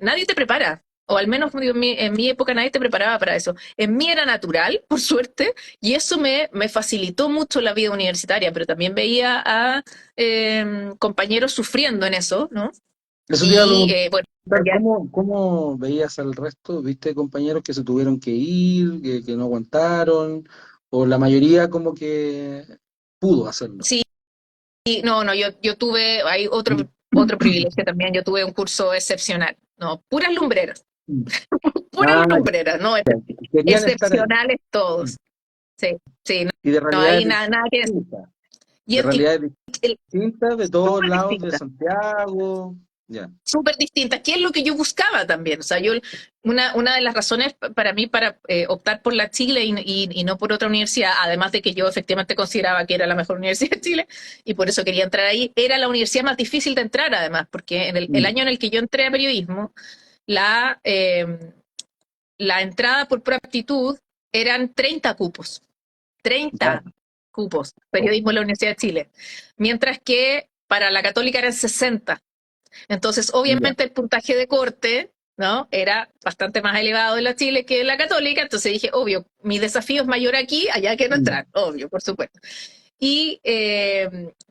B: nadie te prepara. O al menos digo, en mi época nadie te preparaba para eso. En mí era natural, por suerte, y eso me facilitó mucho la vida universitaria, pero también veía a compañeros sufriendo en eso, ¿no?
A: Eso te iba a
B: Y bueno,
A: preguntar,
B: ya
A: ¿cómo veías al resto? ¿Viste compañeros que se tuvieron que ir, que no aguantaron? ¿O la mayoría como que pudo hacerlo?
B: sí, no, yo tuve, hay
A: Mm.
B: otro privilegio también, yo tuve un curso excepcional, ¿no? Puras lumbreras.
A: Mm.
B: Puras
A: Ah,
B: lumbreras, ¿no?
A: ya. Querían estar ahí.
B: Excepcionales
A: Mm.
B: todos. Sí, sí, no,
A: Y de
B: no hay
A: realidades
B: nada que decir.
A: distintas.
B: Y
A: De
B: es
A: realidades
B: el-
A: distintas de todos
B: súper
A: lados de
B: distinta,
A: Santiago. Ya.
B: súper distinta, que es lo que yo buscaba también. O sea, una de las razones para mí para optar por la Chile y no por otra universidad, además de que yo efectivamente consideraba que era la mejor universidad de Chile y por eso quería entrar ahí, era la universidad más difícil de entrar además, porque en el
A: Mm.
B: año en el que yo entré a periodismo, la, eh, la entrada por pura aptitud eran 30 cupos.
A: Ya.
B: 30 cupos,
A: Oh.
B: periodismo en la Universidad de Chile, mientras que para la católica eran 60. Entonces,
A: Ya.
B: obviamente el puntaje de corte, ¿no? Era bastante más elevado en la Chile que en la católica, entonces dije, obvio, mi desafío es mayor aquí, allá que no
A: Mm.
B: entrar, obvio, por supuesto.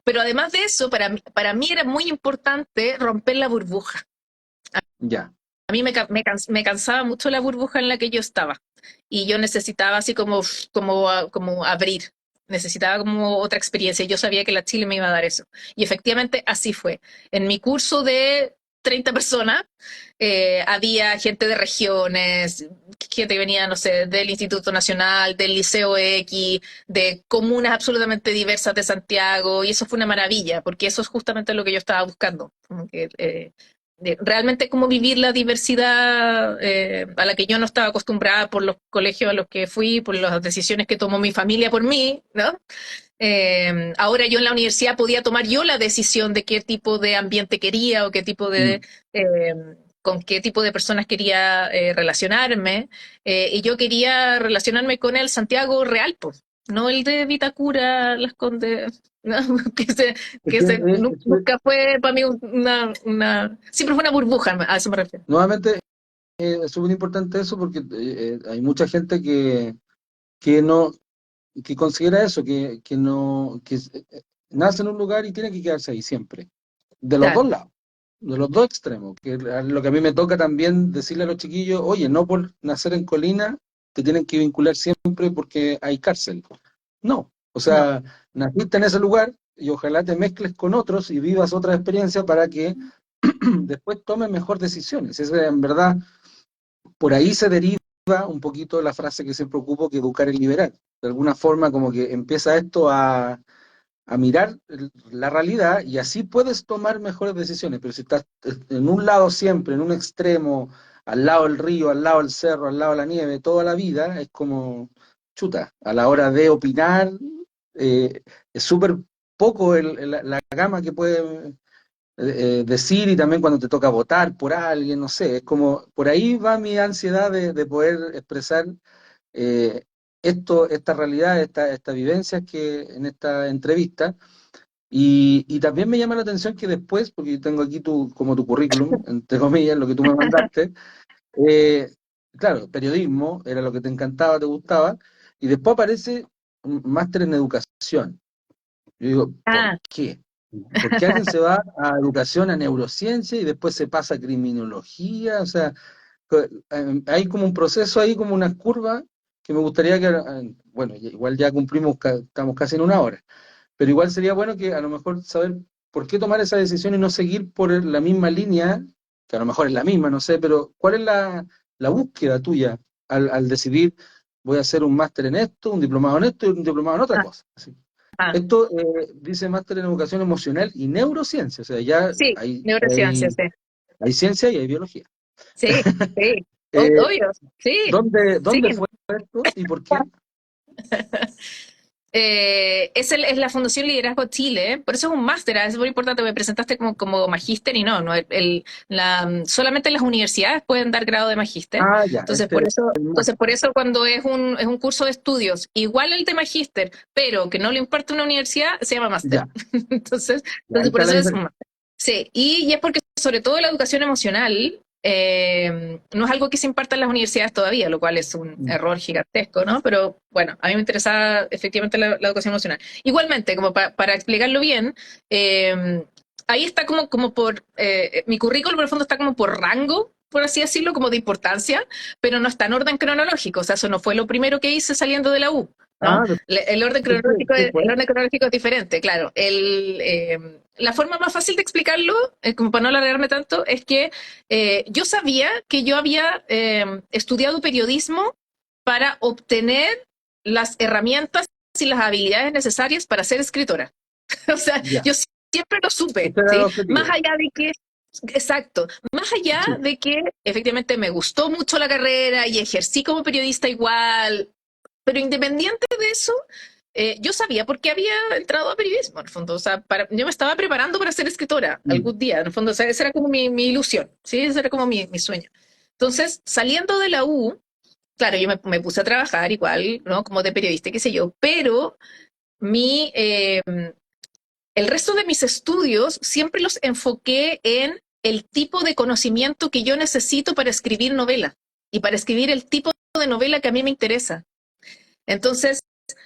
B: Pero además de eso, para mí era muy importante romper la burbuja.
A: Ya.
B: A mí me cansaba mucho la burbuja en la que yo estaba y yo necesitaba así como abrir, necesitaba como otra experiencia. Yo sabía que la Chile me iba a dar eso. Y efectivamente así fue. En mi curso de 30 personas había gente de regiones, gente que venía, no sé, del Instituto Nacional, del Liceo X, de comunas absolutamente diversas de Santiago, y eso fue una maravilla, porque eso es justamente lo que yo estaba buscando. Como que, de realmente cómo vivir la diversidad a la que yo no estaba acostumbrada por los colegios a los que fui, por las decisiones que tomó mi familia por mí, ¿no? Ahora yo en la universidad podía tomar yo la decisión de qué tipo de ambiente quería o qué tipo de,
A: Mm.
B: eh, con qué tipo de personas quería relacionarme. Y yo quería relacionarme con el Santiago real, pues, no el de Vitacura, Las Condes, ¿no? que, se,
A: Es que,
B: nunca fue para mí siempre fue una burbuja, a eso me refiero.
A: nuevamente es súper importante eso porque hay mucha gente que no, que considera eso, que no, nace en un lugar y tiene que quedarse ahí siempre, de los dos
B: Claro,
A: lados, de los dos extremos, que es lo que a mí me toca también decirle a los chiquillos, oye, no por nacer en Colina te tienen que vincular siempre porque hay cárcel. No, o
B: no,
A: sea, naciste en ese lugar y ojalá te mezcles con otros y vivas otra experiencia para que después tomes mejores decisiones. Es en verdad, por ahí se deriva un poquito la frase que siempre ocupo, que educar es liberar. De alguna forma como que empieza esto a mirar la realidad y así puedes tomar mejores decisiones, pero si estás en un lado siempre, en un extremo, al lado del río, al lado del cerro, al lado de la nieve, toda la vida, es como chuta, a la hora de opinar, es súper poco la gama que puede decir y también cuando te toca votar por alguien, no sé, es como, por ahí va mi ansiedad de poder expresar eh, esta realidad, esta vivencia que en esta entrevista. Y también me llama la atención que después, porque yo tengo aquí como tu currículum, entre comillas, lo que tú me mandaste, eh, claro, periodismo era lo que te encantaba, te gustaba, y después aparece un máster en educación. Yo digo, ¿por
B: Ah,
A: qué? ¿Por qué alguien se va a educación, a neurociencia y después se pasa a criminología? O sea, hay como un proceso ahí, como una curva que me gustaría que, bueno, igual ya cumplimos, estamos casi en una hora, pero igual sería bueno que a lo mejor saber por qué tomar esa decisión y no seguir por la misma línea, que a lo mejor es la misma, no sé, pero ¿cuál es la búsqueda tuya al decidir voy a hacer un máster en esto, un diplomado en esto y un diplomado en otra
B: ah,
A: cosa? Así.
B: ah.
A: Esto dice máster en educación emocional y neurociencia, o sea, ya
B: Sí, neurociencias, sí.
A: hay ciencia y hay biología.
B: Sí, sí,
A: Eh,
B: obvio, sí, sí.
A: ¿Dónde fue esto y por qué?
B: Es la Fundación Liderazgo Chile, por eso es un máster, es muy importante, me presentaste como magíster y no, solamente las universidades pueden dar grado de magíster,
A: Ah, ya,
B: entonces por eso cuando es un curso de estudios igual el de magíster, pero que no le imparte una universidad, se llama máster.
A: ya,
B: Entonces,
A: ahí
B: entonces por
A: está la
B: eso es un
A: diferencia.
B: máster. Sí, y es porque sobre todo la educación emocional no es algo que se imparta en las universidades todavía, lo cual es un
A: Mm.
B: error gigantesco, ¿no? Pero bueno, a mí me interesaba efectivamente la educación emocional. Igualmente, como para explicarlo bien, ahí está como mi currículum en el fondo está como por rango, por así decirlo, como de importancia, pero no está en orden cronológico, o sea, eso no fue lo primero que hice saliendo de la U. ¿No?
A: Ah,
B: El orden
A: después,
B: cronológico,
A: ¿qué fue?
B: el orden cronológico es diferente, claro. La forma más fácil de explicarlo, como para no alargarme tanto, es que yo sabía que yo había estudiado periodismo para obtener las herramientas y las habilidades necesarias para ser escritora. O sea,
A: Ya,
B: yo siempre lo supe,
A: ese era el
B: ¿sí? Más
A: objetivo.
B: allá de que, exacto, más allá
A: Sí.
B: de que efectivamente me gustó mucho la carrera y ejercí como periodista igual, pero independiente de eso, yo sabía por qué había entrado a periodismo, en el fondo. O sea, yo me estaba preparando para ser escritora
A: Mm.
B: algún día, en el fondo. O sea, esa era como mi ilusión, ¿sí? Ese era como mi sueño. Entonces, saliendo de la U, claro, yo me puse a trabajar igual, ¿no? Como de periodista, qué sé yo, pero mi, eh, el resto de mis estudios siempre los enfoqué en el tipo de conocimiento que yo necesito para escribir novela y para escribir el tipo de novela que a mí me interesa. Entonces,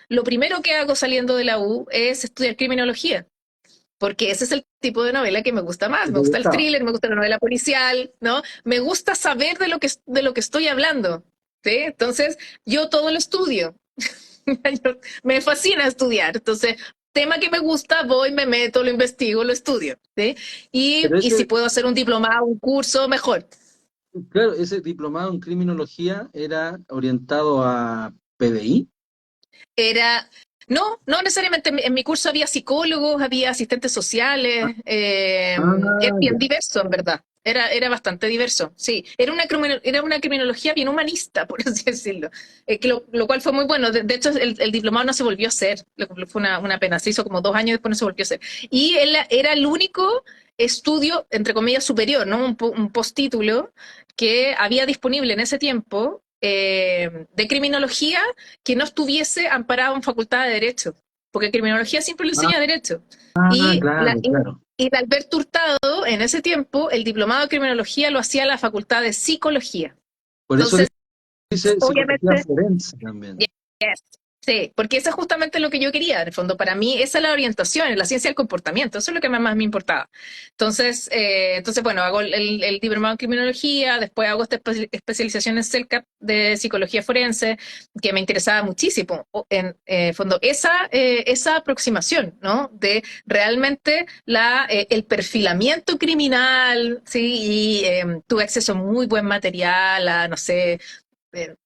B: lo primero que hago saliendo de la U es estudiar criminología, porque ese es el tipo de novela que me gusta más.
A: ¿Qué
B: Me
A: te
B: gusta el
A: gustaba?
B: thriller, me gusta la novela policial, ¿no? Me gusta saber de lo que estoy hablando, ¿sí? Entonces, yo todo lo estudio. Me fascina estudiar. Entonces, tema que me gusta, voy, me meto, lo investigo, lo estudio, ¿sí?
A: Pero
B: Y si puedo hacer un diplomado, un curso, mejor.
A: claro, ese diplomado en criminología era orientado a PDI.
B: Era, no necesariamente en mi curso había psicólogos, había asistentes sociales, era
A: Ah,
B: bien
A: ya.
B: diverso en verdad, era bastante diverso, sí, era una criminología bien humanista, por así decirlo, lo cual fue muy bueno. De hecho el diplomado no se volvió a hacer, lo cual fue una pena, se hizo como 2 años después, no se volvió a hacer, y él era el único estudio, entre comillas, superior, ¿no? Un postítulo que había disponible en ese tiempo de criminología que no estuviese amparado en facultad de Derecho, porque criminología siempre lo enseña Derecho.
A: Ah,
B: Y, la,
A: claro,
B: y,
A: claro.
B: y de Alberto Hurtado, en ese tiempo, el diplomado de criminología lo hacía la facultad de Psicología.
A: Por eso
B: Entonces,
A: dice psicología
B: obviamente,
A: forense también.
B: yes. Sí, porque eso es justamente lo que yo quería, en el fondo. Para mí, esa es la orientación, en la ciencia del comportamiento. Eso es lo que más me importaba. Entonces bueno, hago el diplomado en criminología, después hago esta especialización en CELCAP de psicología forense, que me interesaba muchísimo. En fondo, esa aproximación, ¿no? De realmente el perfilamiento criminal, ¿sí? Y tuve acceso a muy buen material, no sé, eh,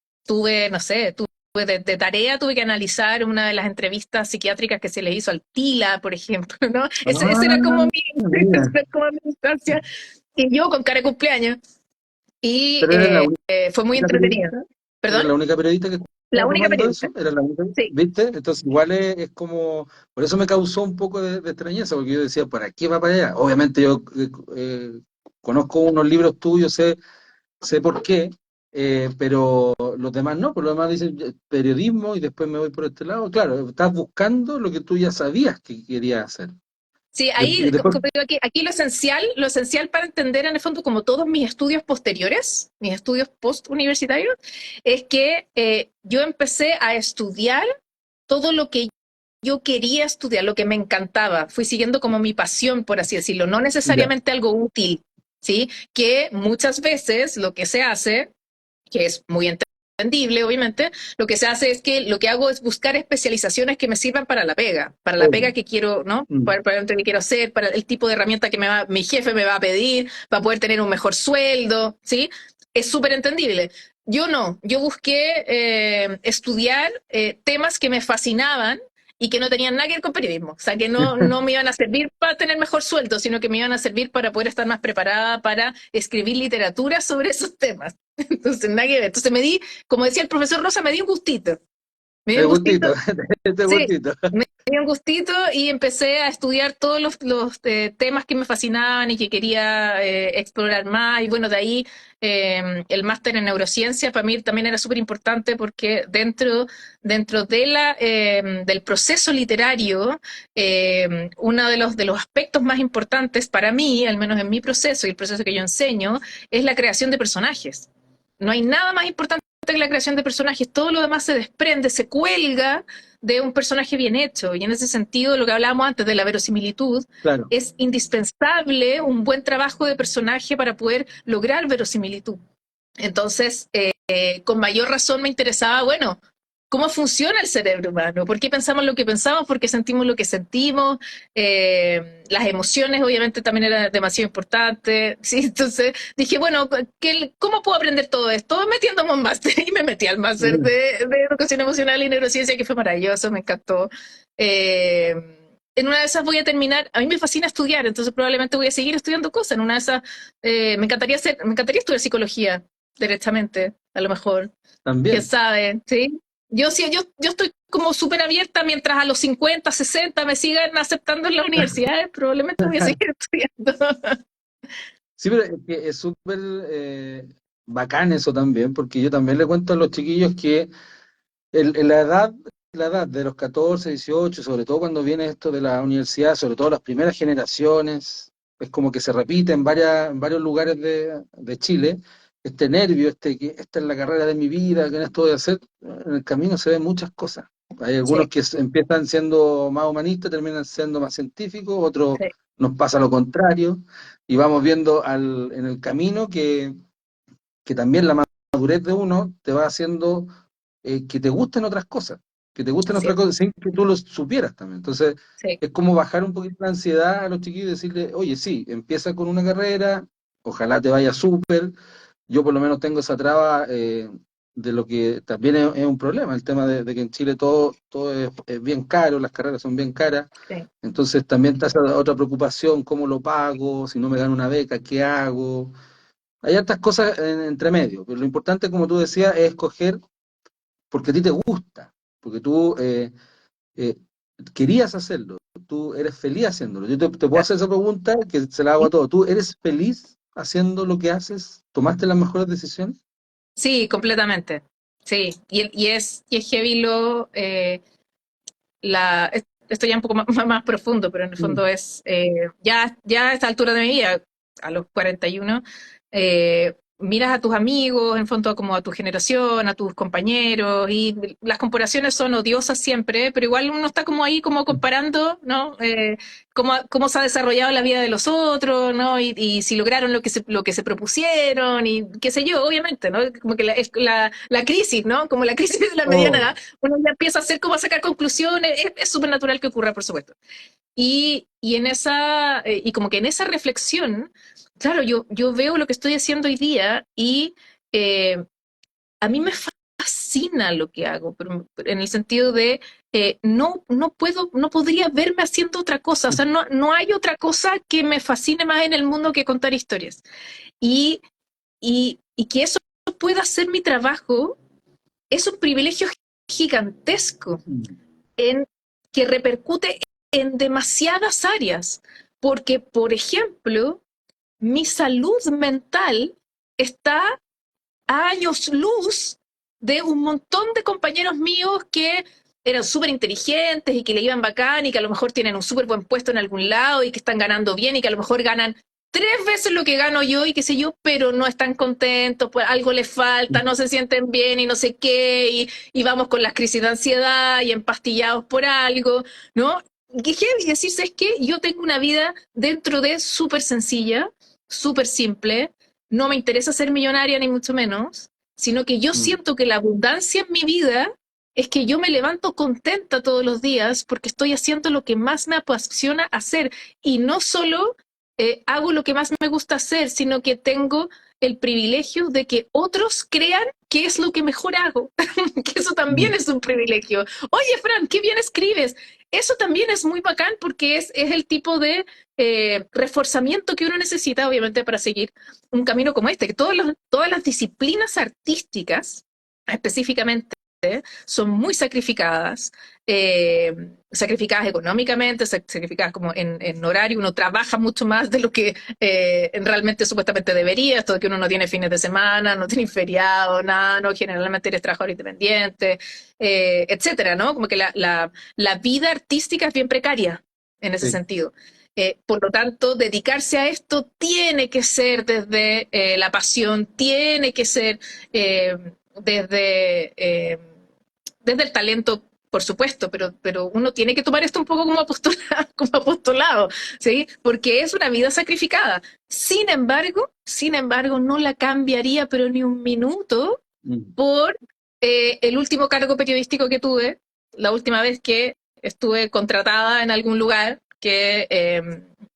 B: no sé, de tarea tuve que analizar una de las entrevistas psiquiátricas que se le hizo al Tila, por ejemplo, ¿no? Ese era como
A: Ah,
B: esa
A: mira.
B: era como mi instancia. Y yo con cara de cumpleaños. Y
A: Pero eres la
B: fue muy
A: única
B: entretenido.
A: periodista, eres
B: ¿Perdón?
A: la única periodista que
B: La
A: estaba
B: única
A: tomando
B: periodista.
A: eso, era la única,
B: Sí.
A: ¿viste? Entonces igual es como, por eso me causó un poco de extrañeza, porque yo decía, ¿para qué va para allá? Obviamente yo conozco unos libros tuyos, sé por qué, pero los demás no, por lo demás dicen periodismo y después me voy por este lado. Claro, estás buscando lo que tú ya sabías que querías hacer.
B: Sí, ahí,
A: Después,
B: como digo, aquí lo esencial para entender en el fondo, como todos mis estudios posteriores, mis estudios post-universitarios, es que yo empecé a estudiar todo lo que yo quería estudiar, lo que me encantaba. Fui siguiendo como mi pasión, por así decirlo, no
A: ya,
B: necesariamente algo útil, ¿sí? Que muchas veces lo que se hace, que es muy entendible, obviamente, lo que se hace es que lo que hago es buscar especializaciones que me sirvan para la pega
A: obvio.
B: que quiero, ¿no?
A: Mm.
B: Para el que quiero hacer, para el tipo de herramienta que mi jefe me va a pedir, para poder tener un mejor sueldo, ¿sí? Es súper entendible. Yo no, yo busqué estudiar temas que me fascinaban y que no tenían nada que ver con periodismo. O sea, que no me iban a servir para tener mejor sueldo, sino que me iban a servir para poder estar más preparada para escribir literatura sobre esos temas. Entonces, nada que ver. Entonces me di, como decía el profesor Rosa, me di un gustito. Me dio
A: El
B: un gustito.
A: gustito, este
B: Sí,
A: gustito.
B: me dio un gustito y empecé a estudiar todos los temas que me fascinaban y que quería explorar más. Y bueno, de ahí el máster en neurociencia para mí también era súper importante porque dentro del proceso literario, uno de los aspectos más importantes para mí, al menos en mi proceso y el proceso que yo enseño, es la creación de personajes. No hay nada más importante que la creación de personajes, todo lo demás se desprende, se cuelga de un personaje bien hecho. Y en ese sentido, lo que hablábamos antes de la verosimilitud,
A: Claro.
B: es indispensable un buen trabajo de personaje para poder lograr verosimilitud. Entonces, con mayor razón me interesaba, bueno, cómo funciona el cerebro humano, por qué pensamos lo que pensamos, por qué sentimos lo que sentimos, las emociones obviamente también eran demasiado importantes, ¿sí? Entonces dije, bueno, ¿cómo puedo aprender todo esto? Metiéndome un máster y me metí al máster de educación emocional y neurociencia, que fue maravilloso, me encantó. En una de esas voy a terminar, a mí me fascina estudiar, entonces probablemente voy a seguir estudiando cosas, en una de esas me encantaría estudiar psicología directamente, a lo mejor, quién
A: También.
B: sabe, ¿sí? Yo sí, yo estoy como súper abierta mientras a los 50, 60 me sigan aceptando en las universidades, probablemente voy a seguir estudiando.
A: Sí, pero es que es súper bacán eso también, porque yo también le cuento a los chiquillos que en la edad de los 14, 18, sobre todo cuando viene esto de la universidad, sobre todo las primeras generaciones, es como que se repite en varios lugares de Chile, este nervio, que esta es la carrera de mi vida, que esto voy a hacer, en el camino se ven muchas cosas. Hay algunos
B: Sí,
A: que empiezan siendo más humanistas, terminan siendo más científicos, otros
B: sí,
A: nos pasa lo contrario, y vamos viendo en el camino que también la madurez de uno te va haciendo que te gusten otras cosas, que te gusten
B: así
A: otras
B: es,
A: cosas sin que tú lo supieras también. Entonces,
B: sí,
A: es como bajar un poquito la ansiedad a los chiquillos y decirle, oye, sí, empieza con una carrera, ojalá te vaya súper. Yo por lo menos tengo esa traba de lo que también es un problema, el tema de que en Chile todo es bien caro, las carreras son bien caras.
B: sí.
A: Entonces también está esa otra preocupación, ¿cómo lo pago? Si no me dan una beca, ¿qué hago? Hay hartas cosas entre medio, pero lo importante, como tú decías, es escoger porque a ti te gusta, porque tú eh, querías hacerlo, tú eres feliz haciéndolo. Yo te puedo hacer esa pregunta que se la hago a todos. ¿Tú eres feliz haciendo lo que haces? ¿Tomaste las mejores decisiones?
B: Sí, completamente. Sí, y es heavy esto ya un poco más profundo, pero en el fondo
A: Mm.
B: es, ya a esta altura de mi vida, a los 41, miras a tus amigos, en el fondo como a tu generación, a tus compañeros, y las comparaciones son odiosas siempre, pero igual uno está como ahí como comparando, ¿no? Cómo se ha desarrollado la vida de los otros, ¿no? Y si lograron lo que se propusieron, y qué sé yo, obviamente, ¿no? Como que la crisis, ¿no? Como la crisis de la mediana
A: Oh,
B: edad, uno ya empieza a hacer como a sacar conclusiones, es súper natural que ocurra, por supuesto. Y como que en esa reflexión, claro, yo veo lo que estoy haciendo hoy día y eh, a mí me fascina lo que hago, pero en el sentido de no podría verme haciendo otra cosa, o sea, no hay otra cosa que me fascine más en el mundo que contar historias. Y que eso pueda ser mi trabajo, es un privilegio gigantesco
A: Mm.
B: en, que repercute en demasiadas áreas, porque, por ejemplo, mi salud mental está a años luz de un montón de compañeros míos que eran súper inteligentes y que le iban bacán y que a lo mejor tienen un súper buen puesto en algún lado y que están ganando bien y que a lo mejor ganan 3 veces lo que gano yo y qué sé yo, pero no están contentos, pues algo les falta, no se sienten bien y no sé qué, y vamos con las crisis de ansiedad y empastillados por algo, ¿no? Que heavy decirse es que yo tengo una vida dentro de súper sencilla, súper simple, no me interesa ser millonaria ni mucho menos, sino que yo
A: Mm.
B: siento que la abundancia en mi vida es que yo me levanto contenta todos los días porque estoy haciendo lo que más me apasiona hacer y no solo hago lo que más me gusta hacer, sino que tengo el privilegio de que otros crean que es lo que mejor hago, que eso también
A: Mm.
B: es un privilegio. Oye, Fran, qué bien escribes. Eso también es muy bacán porque es el tipo de reforzamiento que uno necesita, obviamente, para seguir un camino como este, que todas las disciplinas artísticas, específicamente, son muy sacrificadas, sacrificadas económicamente, sacrificadas como en horario, uno trabaja mucho más de lo que realmente supuestamente debería, esto de que uno no tiene fines de semana, no tiene feriado, nada, no, generalmente eres trabajador independiente, etcétera, ¿no? Como que la vida artística es bien precaria en ese
A: Sí.
B: sentido. Por lo tanto, dedicarse a esto tiene que ser desde la pasión, tiene que ser eh, desde, eh, desde el talento, por supuesto, pero uno tiene que tomar esto un poco como apostolado, como apostolado, ¿sí? Porque es una vida sacrificada. Sin embargo, no la cambiaría, pero ni un minuto,
A: Mm.
B: por el último cargo periodístico que tuve, la última vez que estuve contratada en algún lugar, que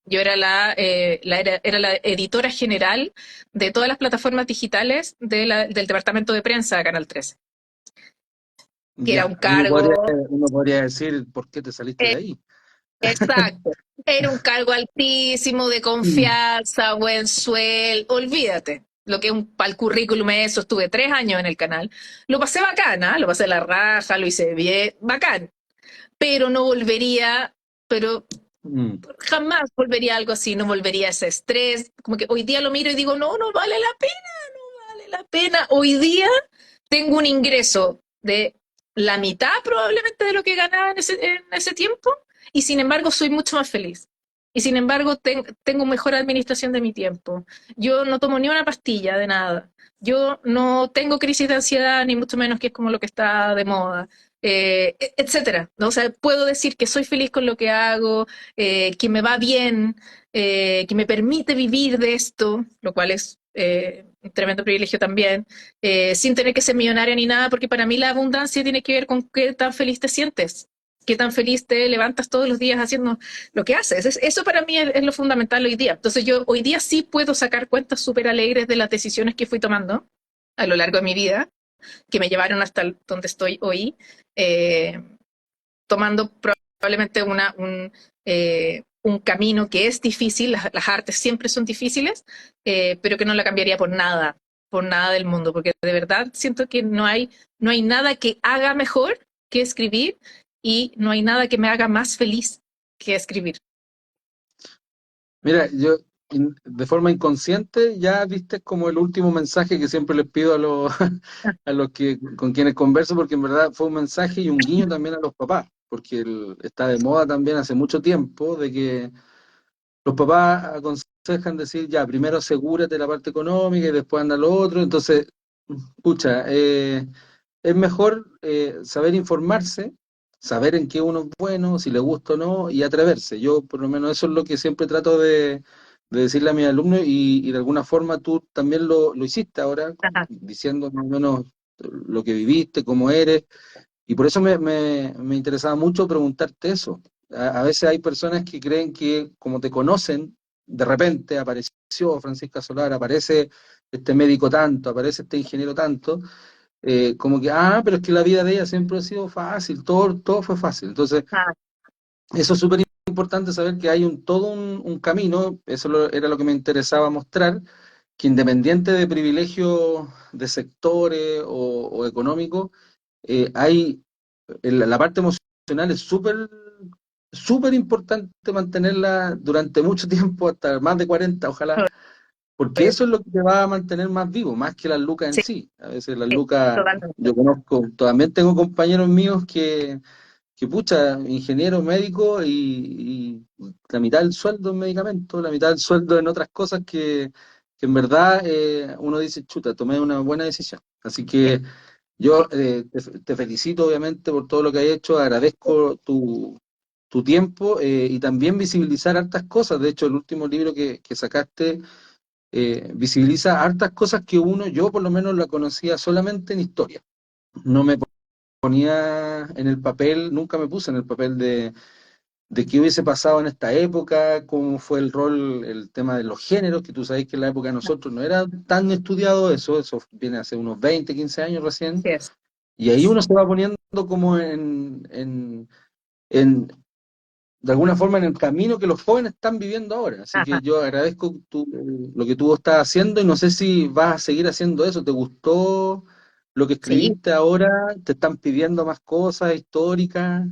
B: yo era era la editora general de todas las plataformas digitales del departamento de prensa de Canal 13, que era
A: Ya,
B: un cargo
A: uno podría decir por qué te saliste de
B: eh,
A: ahí.
B: exacto. Era un cargo altísimo, de
A: Mm.
B: confianza, buen sueldo, olvídate. Lo que es para el currículum eso, estuve 3 años en el canal. Lo pasé bacán, ¿eh? Lo pasé la raja, lo hice bien, bacán. Pero no volvería, pero
A: Mm.
B: jamás volvería a algo así, no volvería a ese estrés. Como que hoy día lo miro y digo, no, no vale la pena, no vale la pena. Hoy día tengo un ingreso de la mitad probablemente de lo que ganaba en ese tiempo y sin embargo soy mucho más feliz. Y sin embargo tengo mejor administración de mi tiempo. Yo no tomo ni una pastilla de nada. Yo no tengo crisis de ansiedad, ni mucho menos, que es como lo que está de moda, etcétera, ¿no? O sea, puedo decir que soy feliz con lo que hago, que me va bien, que me permite vivir de esto, lo cual es un tremendo privilegio también, sin tener que ser millonaria ni nada, porque para mí la abundancia tiene que ver con qué tan feliz te sientes, qué tan feliz te levantas todos los días haciendo lo que haces. Eso para mí es lo fundamental hoy día. Entonces yo hoy día sí puedo sacar cuentas súper alegres de las decisiones que fui tomando a lo largo de mi vida, que me llevaron hasta donde estoy hoy, eh, tomando probablemente un camino que es difícil, las artes siempre son difíciles, pero que no la cambiaría por nada del mundo, porque de verdad siento que no hay nada que haga mejor que escribir y no hay nada que me haga más feliz que escribir.
A: Mira, yo de forma inconsciente ya viste como el último mensaje que siempre les pido a los, a los que con quienes converso, porque en verdad fue un mensaje y un guiño también a los papás, porque está de moda también hace mucho tiempo de que los papás aconsejan decir, ya, primero asegúrate la parte económica y después anda lo otro. Entonces, pucha, es mejor saber informarse, saber en qué uno es bueno, si le gusta o no, y atreverse. Yo, por lo menos, eso es lo que siempre trato de decirle a mis alumnos, y de alguna forma tú también lo hiciste ahora,
B: Ajá.
A: diciendo más o menos lo que viviste, cómo eres. Y por eso me interesaba mucho preguntarte eso. A veces hay personas que creen que como te conocen, de repente apareció Francisca Solar, aparece este médico tanto, aparece este ingeniero tanto, como que, pero es que la vida de ella siempre ha sido fácil, todo fue fácil. Entonces,
B: Ah,
A: eso es súper importante saber que hay todo un camino, era lo que me interesaba mostrar, que independiente de privilegios de sectores o económicos, hay la parte emocional es súper importante mantenerla durante mucho tiempo, hasta más de 40 ojalá, porque
B: Obvio.
A: eso es lo que te va a mantener más vivo, más que las lucas en
B: Sí,
A: sí. A veces las lucas,
B: totalmente.
A: yo conozco, también tengo compañeros míos que pucha, ingeniero médico y la mitad del sueldo en medicamentos, la mitad del sueldo en otras cosas que en verdad uno dice, chuta, tomé una buena decisión. Así
B: Sí,
A: que yo
B: sí.
A: te felicito obviamente por todo lo que has hecho, agradezco tu tiempo y también visibilizar hartas cosas. De hecho, el último libro que sacaste visibiliza hartas cosas que yo por lo menos la conocía solamente en historia. No me ponía en el papel, nunca me puse en el papel de qué hubiese pasado en esta época, cómo fue el rol, el tema de los géneros, que tú sabes que en la época de nosotros no era tan estudiado eso viene hace unos 20 15 años recién,
B: Así es.
A: y ahí uno se va poniendo como en, de alguna forma en el camino que los jóvenes están viviendo ahora. Así
B: Ajá.
A: que yo agradezco lo que tú estás haciendo y no sé si vas a seguir haciendo eso. ¿Te gustó lo que
B: Sí,
A: escribiste ahora? ¿Te están pidiendo más cosas históricas?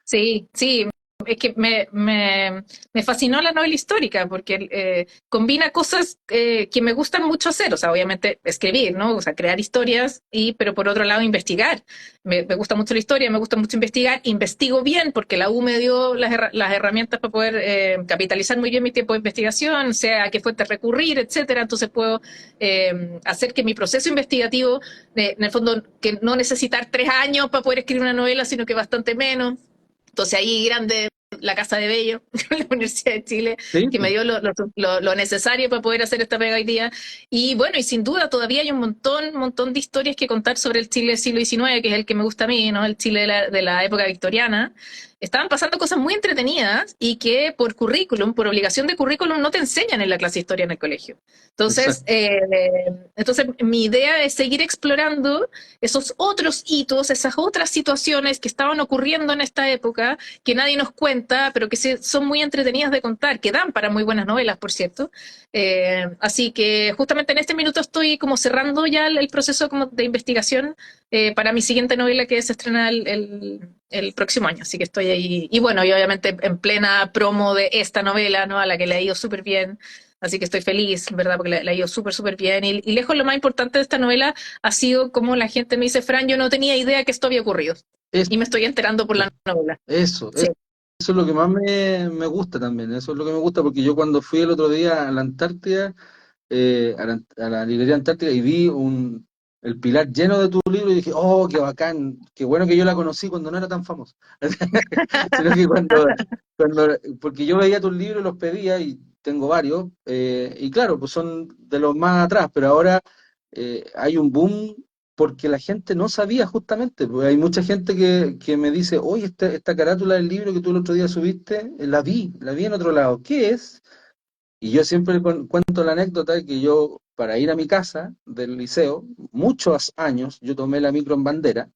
B: sí, sí. Es que me fascinó la novela histórica porque combina cosas que me gustan mucho hacer. O sea, obviamente escribir, ¿no? O sea, crear historias, pero por otro lado investigar. Me gusta mucho la historia, me gusta mucho investigar. Investigo bien porque la U me dio las herramientas para poder capitalizar muy bien mi tiempo de investigación, sea a qué fuentes recurrir, etcétera. Entonces puedo hacer que mi proceso investigativo, en el fondo, que no necesitar 3 años para poder escribir una novela, sino que bastante menos. Entonces ahí grande la Casa de Bello, la Universidad de Chile,
A: Sí,
B: que me dio lo necesario para poder hacer esta pega hoy día. Y bueno, y sin duda todavía hay un montón de historias que contar sobre el Chile del siglo XIX, que es el que me gusta a mí, ¿no? El Chile de la época victoriana. Estaban pasando cosas muy entretenidas y que por currículum, por obligación de currículum, no te enseñan en la clase de historia en el colegio. Entonces,
A: exacto.
B: mi idea es seguir explorando esos otros hitos, esas otras situaciones que estaban ocurriendo en esta época, que nadie nos cuenta, pero que son muy entretenidas de contar, que dan para muy buenas novelas, por cierto. Así que justamente en este minuto estoy como cerrando ya el proceso como de investigación para mi siguiente novela que se estrena el próximo año. Así que estoy ahí. Y bueno, y obviamente en plena promo de esta novela, ¿no? A la que le ha ido súper bien. Así que estoy feliz, ¿verdad? Porque le ha ido súper bien. Y lejos lo más importante de esta novela ha sido como la gente me dice, Fran, yo no tenía idea que esto había ocurrido.
A: Eso,
B: Y me estoy enterando por la novela.
A: eso,
B: Sí.
A: eso es lo que más me gusta también. Eso es lo que me gusta porque yo cuando fui el otro día a la Antártida, a la librería Antártica y vi el pilar lleno de tu libro y dije, oh, qué bacán, qué bueno que yo la conocí cuando no era tan famosa. Sino que porque yo veía tus libros, los pedía y tengo varios, y claro, pues son de los más atrás, pero ahora hay un boom porque la gente no sabía justamente, porque hay mucha gente que me dice, oye, esta carátula del libro que tú el otro día subiste, la vi en otro lado, ¿qué es? Y yo siempre cuento la anécdota de que yo, para ir a mi casa del liceo, muchos años, yo tomé la micro en Bandera,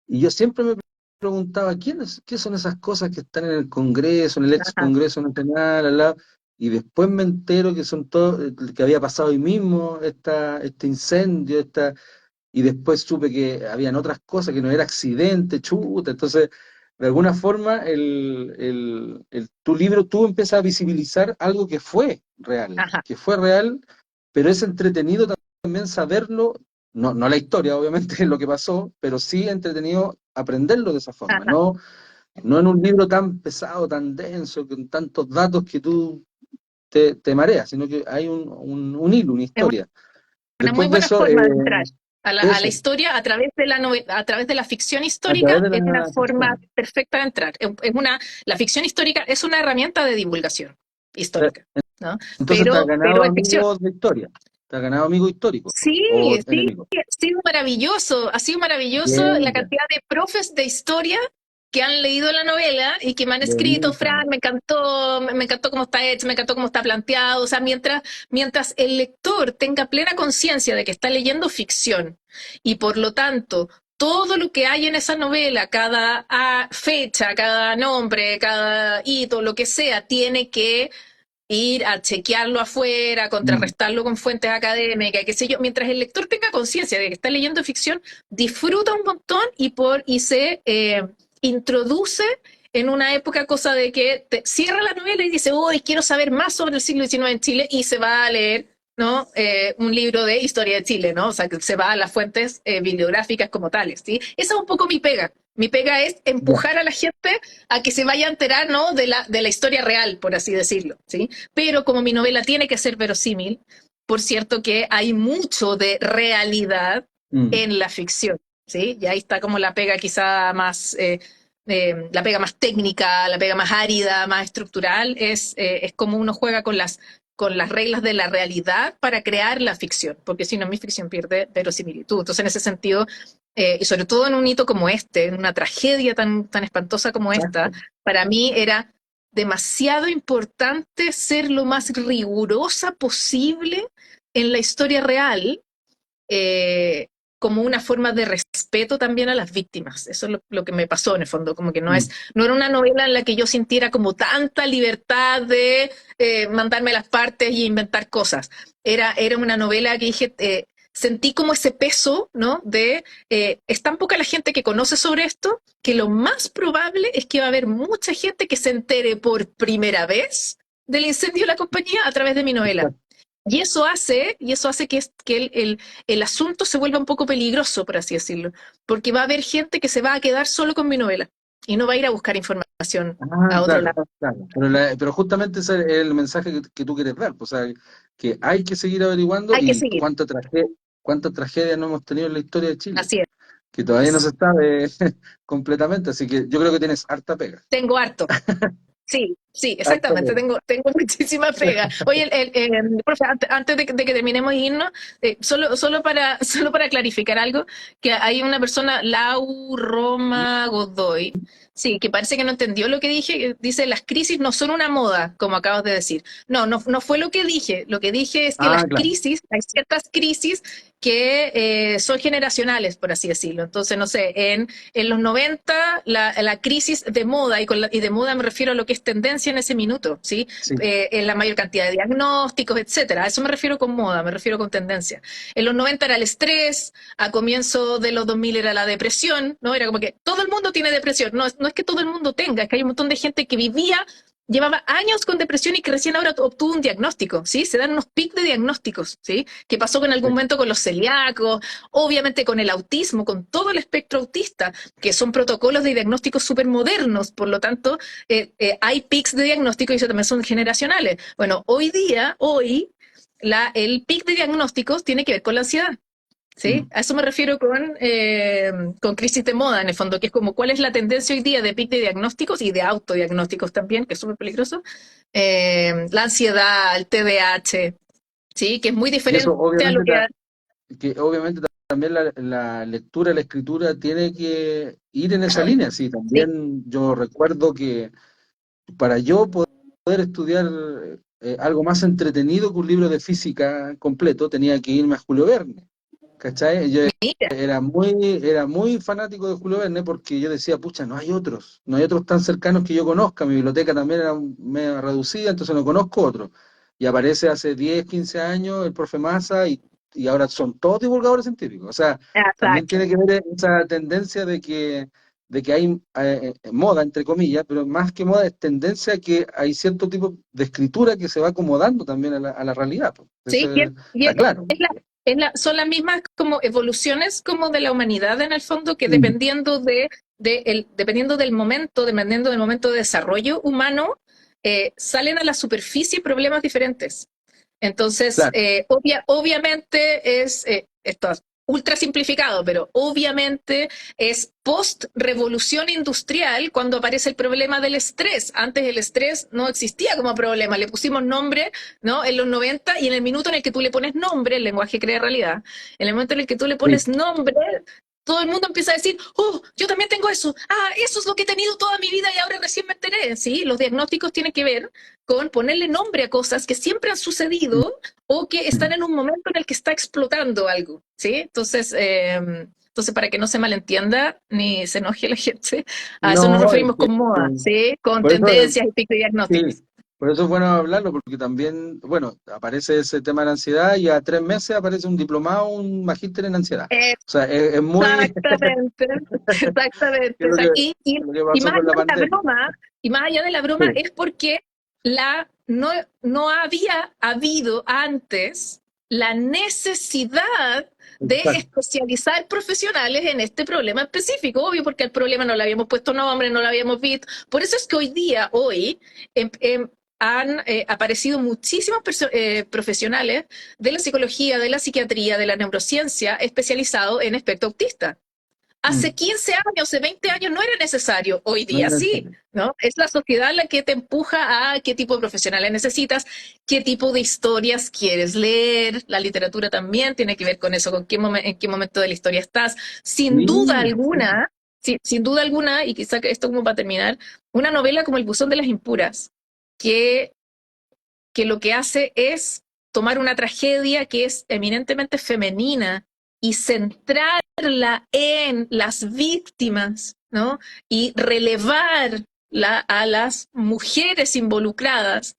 A: y yo siempre me preguntaba, ¿qué son esas cosas que están en el Congreso, en el ex
B: Ajá,
A: Congreso Nacional, al lado? Y después me entero que son todo, que había pasado hoy mismo, este incendio, y después supe que habían otras cosas, que no era accidente, chuta. Entonces, de alguna forma, tu libro, tú empiezas a visibilizar algo
B: ajá,
A: que fue real, pero es entretenido también saberlo, no la historia, obviamente, lo que pasó, pero sí entretenido aprenderlo de esa forma,
B: ajá.
A: no en un libro tan pesado, tan denso, con tantos datos que tú te mareas, sino que hay un hilo, una
B: Es
A: historia.
B: una muy
A: Después de
B: buena
A: eso,
B: forma de entrar a la
A: eso,
B: historia a través de a través de la ficción
A: a través
B: histórica.
A: de
B: Es una
A: la
B: forma
A: ficción.
B: perfecta de entrar. La ficción histórica es una herramienta de divulgación histórica, ¿no?
A: Entonces te has
B: Pero
A: ganado
B: es ficción.
A: amigos de historia, te has ganado amigos históricos
B: Sí,
A: o
B: sí,
A: enemigos.
B: ha sido maravilloso la
A: Bien, ya,
B: cantidad de profes de historia que han leído la novela y que me han escrito,
A: buenísimo.
B: Fran, me encantó cómo está hecho, me encantó cómo está planteado. O sea, mientras el lector tenga plena conciencia de que está leyendo ficción y por lo tanto todo lo que hay en esa novela, cada fecha, cada nombre, cada hito, lo que sea, tiene que ir a chequearlo afuera,
A: Mm.
B: contrarrestarlo con fuentes académicas, qué sé yo, mientras el lector tenga conciencia de que está leyendo ficción, disfruta un montón y se introduce en una época, cosa de que cierra la novela y dice, uy, quiero saber más sobre el siglo XIX en Chile, y se va a leer, ¿no? Un libro de historia de Chile, ¿no? O sea, que se va a las fuentes bibliográficas como tales, ¿sí? Esa es un poco mi pega. Mi pega es
A: Ya.
B: empujar a la gente a que se vaya a enterar, ¿no? De la historia real, por así decirlo, ¿sí? Pero como mi novela tiene que ser verosímil, por cierto que hay mucho de realidad
A: Mm.
B: en la ficción, ¿sí? Y ahí está como la pega quizá más, la pega más técnica, la pega más árida, más estructural, es como uno juega con las reglas de la realidad para crear la ficción, porque si no, mi ficción pierde verosimilitud. Entonces, en ese sentido, y sobre todo en un hito como este, en una tragedia tan espantosa como esta,
A: Exacto.
B: para mí era demasiado importante ser lo más rigurosa posible en la historia real, eh, como una forma de respeto también a las víctimas. Eso es lo que me pasó en el fondo, como que
A: Mm.
B: no era una novela en la que yo sintiera como tanta libertad de mandarme las partes y inventar cosas. Era una novela que dije, sentí como ese peso, ¿no? Es tan poca la gente que conoce sobre esto, que lo más probable es que va a haber mucha gente que se entere por primera vez del incendio de la compañía a través de mi novela.
A: Exacto.
B: Y eso hace que el asunto se vuelva un poco peligroso, por así decirlo, porque va a haber gente que se va a quedar solo con mi novela y no va a ir a buscar información
A: Ah,
B: a otro
A: claro,
B: lado.
A: claro. Pero justamente ese es el mensaje que tú quieres dar, pues, o sea, que hay que seguir averiguando
B: Hay que
A: y
B: seguir,
A: cuánta tragedia no hemos tenido en la historia de Chile,
B: así
A: que todavía no
B: es.
A: se sabe completamente, así que yo creo que tienes harta pega.
B: Tengo harto. Sí, sí,
A: Harta
B: exactamente,
A: pega.
B: tengo muchísima pega. Oye, profe, antes de que terminemos de irnos, solo para clarificar algo, que hay una persona, Lau Roma Godoy, sí, que parece que no entendió lo que dije, que dice, las crisis no son una moda, como acabas de decir. No fue lo que dije es que
A: Ah,
B: las
A: claro.
B: crisis, hay ciertas crisis que son generacionales, por así decirlo. Entonces, no sé, en los 90 la crisis de moda, y de moda me refiero a lo que es tendencia en ese minuto, ¿sí?
A: Sí,
B: En la mayor cantidad de diagnósticos, etcétera. A eso me refiero con moda, me refiero con tendencia. En los 90 era el estrés, a comienzo de los 2000 era la depresión, ¿no? Era como que todo el mundo tiene depresión. No es que todo el mundo tenga, es que hay un montón de gente que vivía, llevaba años con depresión y que recién ahora obtuvo un diagnóstico, ¿sí? Se dan unos pics de diagnósticos, ¿sí? Que pasó en algún
A: sí.
B: momento con los celíacos, obviamente con el autismo, con todo el espectro autista, que son protocolos de diagnóstico súper modernos, por lo tanto, hay pics de diagnóstico y eso también son generacionales. Bueno, hoy, el pic de diagnósticos tiene que ver con la ansiedad. ¿Sí?
A: Mm.
B: A eso me refiero con crisis de moda, en el fondo, que es como cuál es la tendencia hoy día de pic de diagnósticos y de autodiagnósticos también, que es súper peligroso. La ansiedad, el TDAH, ¿sí? Que es muy
A: Y eso
B: diferente a lo
A: obviamente,
B: que...
A: que obviamente también la lectura, la escritura tiene que ir en esa línea, sí,
B: Sí,
A: también yo recuerdo que para yo poder estudiar algo más entretenido que un libro de física completo, tenía que irme a Julio Verne, ¿cachai? Yo
B: mira,
A: era muy fanático de Julio Verne porque yo decía, pucha, no hay otros tan cercanos que yo conozca, mi biblioteca también era medio reducida, entonces no conozco otros. Y aparece hace 10 15 años el profe Massa y ahora son todos divulgadores científicos. O sea, también
B: exacto.
A: tiene que ver esa tendencia de que hay moda, entre comillas, pero más que moda es tendencia que hay cierto tipo de escritura que se va acomodando también a la realidad, pues.
B: Sí,
A: Eso está claro.
B: son las mismas como evoluciones como de la humanidad en el fondo, que
A: Mm,
B: dependiendo dependiendo del momento de desarrollo humano, salen a la superficie problemas diferentes. Entonces,
A: claro.
B: obviamente esto es ultra simplificado, pero obviamente es post-revolución industrial cuando aparece el problema del estrés. Antes el estrés no existía como problema, le pusimos nombre, ¿no? En los 90, y en el minuto en el que tú le pones nombre, el lenguaje crea realidad, en el momento en el que tú le
A: Sí.
B: pones nombre, todo el mundo empieza a decir, oh, yo también tengo eso, ah, eso es lo que he tenido toda mi vida y ahora recién me enteré, ¿sí? Los diagnósticos tienen que ver con ponerle nombre a cosas que siempre han sucedido o que están en un momento en el que está explotando algo, ¿sí? Entonces, para que no se malentienda ni se enoje la gente, a eso nos
A: No, es
B: referimos
A: que,
B: con moda, ¿sí? Con
A: por eso,
B: tendencias y pico
A: sí,
B: diagnósticos.
A: Por eso es bueno hablarlo, porque también, bueno, aparece ese tema de la ansiedad y a 3 meses aparece un diplomado, un magíster en ansiedad. O sea, es muy,
B: Exactamente,
A: es
B: exactamente. O
A: lo
B: sea,
A: lo que
B: y
A: pasó
B: más
A: con
B: allá
A: la
B: de la
A: pandemia.
B: broma, y más allá de la broma
A: Sí,
B: es porque no había habido antes la necesidad de
A: exacto.
B: especializar profesionales en este problema específico, obvio, porque al problema no le habíamos puesto nombre, no lo habíamos visto. Por eso es que hoy, em- em, han aparecido muchísimos profesionales de la psicología, de la psiquiatría, de la neurociencia, especializado en espectro autista. Hace
A: Mm,
B: 15 años, hace 20 años no era necesario, hoy
A: no
B: día
A: es
B: sí,
A: necesario.
B: ¿no? Es la sociedad la que te empuja a qué tipo de profesionales necesitas, qué tipo de historias quieres leer, la literatura también tiene que ver con eso, con en qué momento de la historia estás. Sin duda
A: Sí,
B: alguna, sí, sin duda alguna, y quizá esto como para terminar, una novela como El buzón de las impuras, que lo que hace es tomar una tragedia que es eminentemente femenina y centrarla en las víctimas, ¿no? Y relevar a las mujeres involucradas.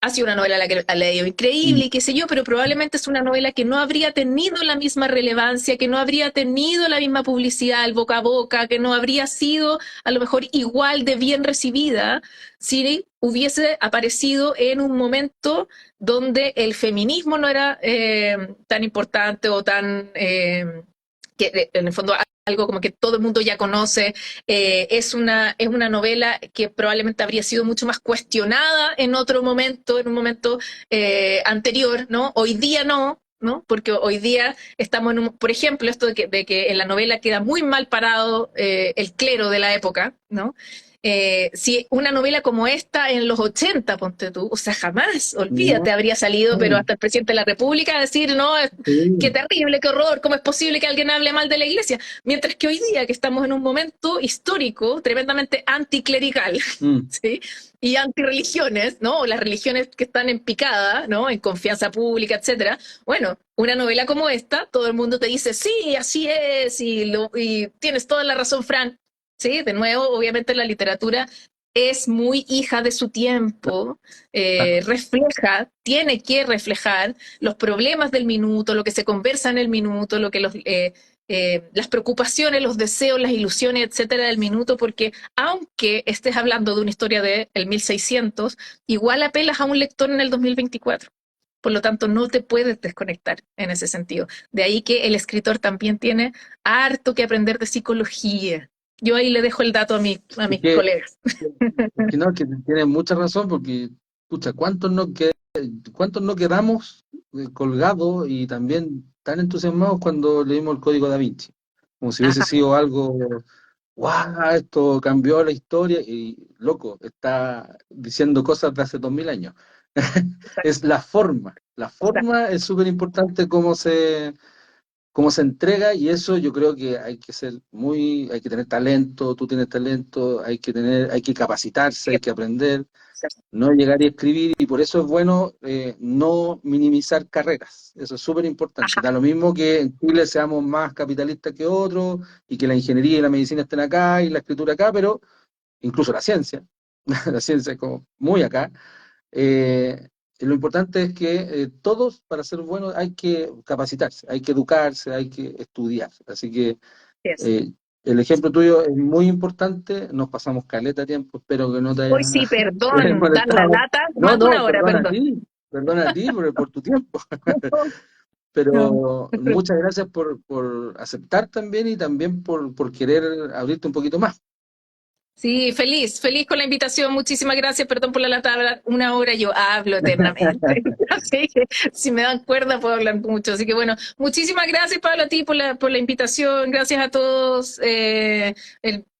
B: Ha sido una novela a la que ha leído
A: mm,
B: increíble y qué sé yo, pero probablemente es una novela que no habría tenido la misma relevancia, que no habría tenido la misma publicidad, el boca a boca, que no habría sido a lo mejor igual de bien recibida si hubiese aparecido en un momento donde el feminismo no era tan importante o tan que en el fondo algo como que todo el mundo ya conoce, es una novela que probablemente habría sido mucho más cuestionada en otro momento, en un momento anterior, ¿no? Hoy día no, ¿no? Porque hoy día estamos en un, por ejemplo, esto de que en la novela queda muy mal parado el clero de la época, ¿no? Si una novela como esta en los 80, ponte tú, o sea, jamás, olvídate,
A: no,
B: habría salido, pero
A: no,
B: hasta el presidente de la República a decir, no, qué
A: sí,
B: terrible, qué horror, cómo es posible que alguien hable mal de la iglesia. Mientras que hoy día, que estamos en un momento histórico tremendamente anticlerical,
A: mm,
B: ¿sí? Y antirreligiones, ¿no? O las religiones que están en picada, ¿no? En confianza pública, etcétera. Bueno, una novela como esta, todo el mundo te dice, sí, así es, y tienes toda la razón, Fran. Sí, de nuevo, obviamente la literatura es muy hija de su tiempo,
A: claro.
B: tiene que reflejar los problemas del minuto, lo que se conversa en el minuto, lo que las preocupaciones, los deseos, las ilusiones, etcétera, del minuto, porque aunque estés hablando de una historia del 1600, igual apelas a un lector en el 2024. Por lo tanto, no te puedes desconectar en ese sentido. De ahí que el escritor también tiene harto que aprender de psicología. Yo ahí le dejo el dato a
A: Es
B: mis colegas.
A: que no, que tienes mucha razón, porque, escucha, cuántos no quedamos colgados y también tan entusiasmados cuando leímos el Código Da Vinci? Como si hubiese
B: Ajá,
A: sido algo, ¡guau! Esto cambió la historia y, loco, está diciendo cosas de hace 2000 años. Es la forma es súper importante cómo se entrega y eso yo creo que hay que tener talento, tú tienes talento, hay que capacitarse, hay que aprender, no llegar y escribir y por eso es bueno no minimizar carreras, eso es súper importante. Da lo mismo que en Chile seamos más capitalistas que otros y que la ingeniería y la medicina estén acá y la escritura acá, pero incluso la ciencia, la ciencia es como muy acá. Lo importante es que todos, para ser buenos, hay que capacitarse, hay que educarse, hay que estudiar. Así que
B: yes.
A: eh, el ejemplo tuyo es muy importante. Nos pasamos caleta de tiempo, espero que no
B: Hoy sí,
A: te haya
B: perdón, dar la
A: molestado.
B: lata,
A: No,
B: más de
A: no,
B: una hora, perdón.
A: perdona a ti por tu tiempo.
B: No,
A: Pero muchas gracias por aceptar también y también por querer abrirte un poquito más.
B: sí, feliz, feliz con la invitación. Muchísimas gracias. Perdón por la lata. Una hora yo hablo eternamente. Así que si me dan cuerda puedo hablar mucho. Así que bueno, muchísimas gracias, Pablo, a ti por la invitación. Gracias a todos.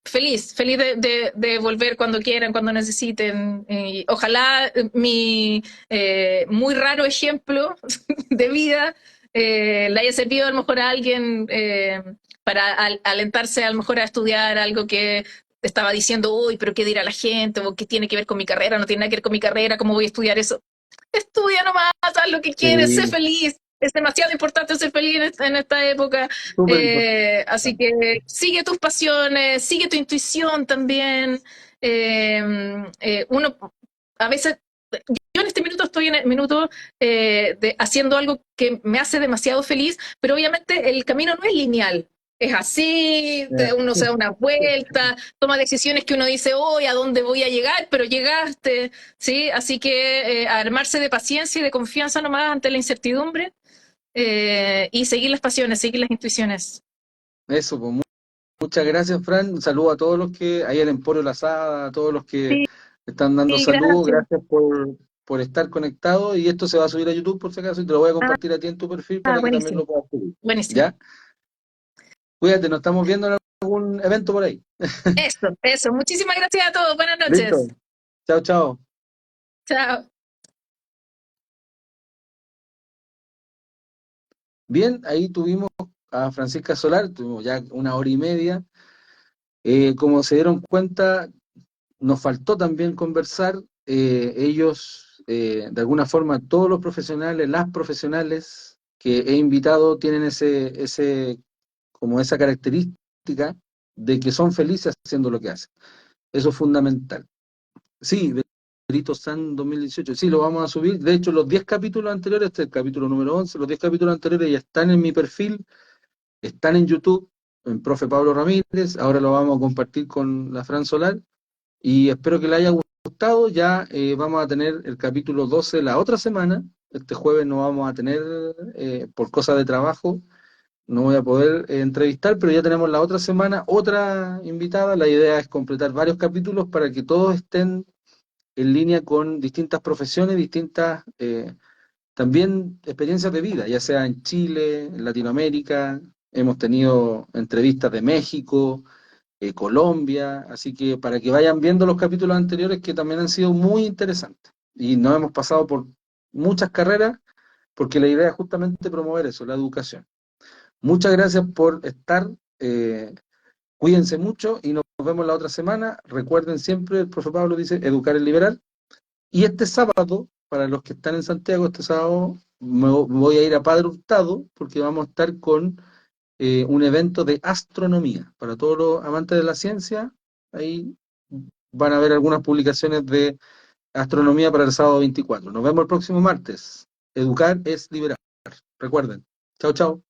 B: Feliz, feliz de volver cuando quieran, cuando necesiten. Ojalá mi muy raro ejemplo de vida le haya servido a lo mejor a alguien para alentarse a lo mejor a estudiar algo que estaba diciendo, uy, pero qué dirá la gente, o qué tiene que ver con mi carrera, no tiene nada que ver con mi carrera, ¿cómo voy a estudiar eso? Estudia nomás, haz lo que quieres, sé
A: Sí,
B: feliz. Es demasiado importante ser feliz en esta época.
A: súper importante.
B: Así que sigue tus pasiones, sigue tu intuición también. Uno a veces, yo en este minuto estoy en el minuto haciendo algo que me hace demasiado feliz, pero obviamente el camino no es lineal. Es así,
A: Ya.
B: uno se da una vuelta, toma decisiones que uno dice, hoy, ¿a dónde voy a llegar? Pero llegaste, ¿sí? Así que armarse de paciencia y de confianza nomás ante la incertidumbre y seguir las pasiones, seguir las intuiciones.
A: Eso, pues, muchas gracias, Fran. Un saludo a todos los que, ahí el Emporio La Asada, a todos los que
B: Sí,
A: están dando
B: sí,
A: saludos.
B: gracias.
A: Gracias por estar conectados. Y esto se va a subir a YouTube por si acaso, y te lo voy a compartir a ti en tu perfil para que también
B: Buenísimo,
A: lo puedas subir.
B: buenísimo.
A: ¿Ya? Cuídate, nos estamos viendo en algún evento por ahí.
B: Eso. Muchísimas gracias a todos. Buenas noches.
A: Listo. Chao, chao.
B: Chao.
A: Bien, ahí tuvimos a Francisca Solar, tuvimos ya 1 hora y media. Como se dieron cuenta, nos faltó también conversar. Ellos, de alguna forma, todos los profesionales, las profesionales que he invitado tienen como esa característica de que son felices haciendo lo que hacen. Eso es fundamental. Sí, Benito San 2018, sí, lo vamos a subir. De hecho, los 10 capítulos anteriores, este es el capítulo número 11, los 10 capítulos anteriores ya están en mi perfil, están en YouTube, en Profe Pablo Ramírez. Ahora lo vamos a compartir con la Fran Solar y espero que le haya gustado. Ya vamos a tener el capítulo 12 la otra semana. Este jueves no vamos a tener, por cosas de trabajo, no voy a poder entrevistar, pero ya tenemos la otra semana otra invitada. La idea es completar varios capítulos para que todos estén en línea con distintas profesiones, distintas también experiencias de vida, ya sea en Chile, en Latinoamérica. Hemos tenido entrevistas de México, Colombia, así que para que vayan viendo los capítulos anteriores que también han sido muy interesantes. Y nos hemos pasado por muchas carreras porque la idea es justamente promover eso, la educación. Muchas gracias por estar, cuídense mucho y nos vemos la otra semana. Recuerden siempre, el profe Pablo dice, educar es liberar. Y este sábado, para los que están en Santiago, este sábado me voy a ir a Padre Hurtado porque vamos a estar con un evento de astronomía. Para todos los amantes de la ciencia, ahí van a ver algunas publicaciones de astronomía para el sábado 24. Nos vemos el próximo martes. Educar es liberar. Recuerden. Chao, chao.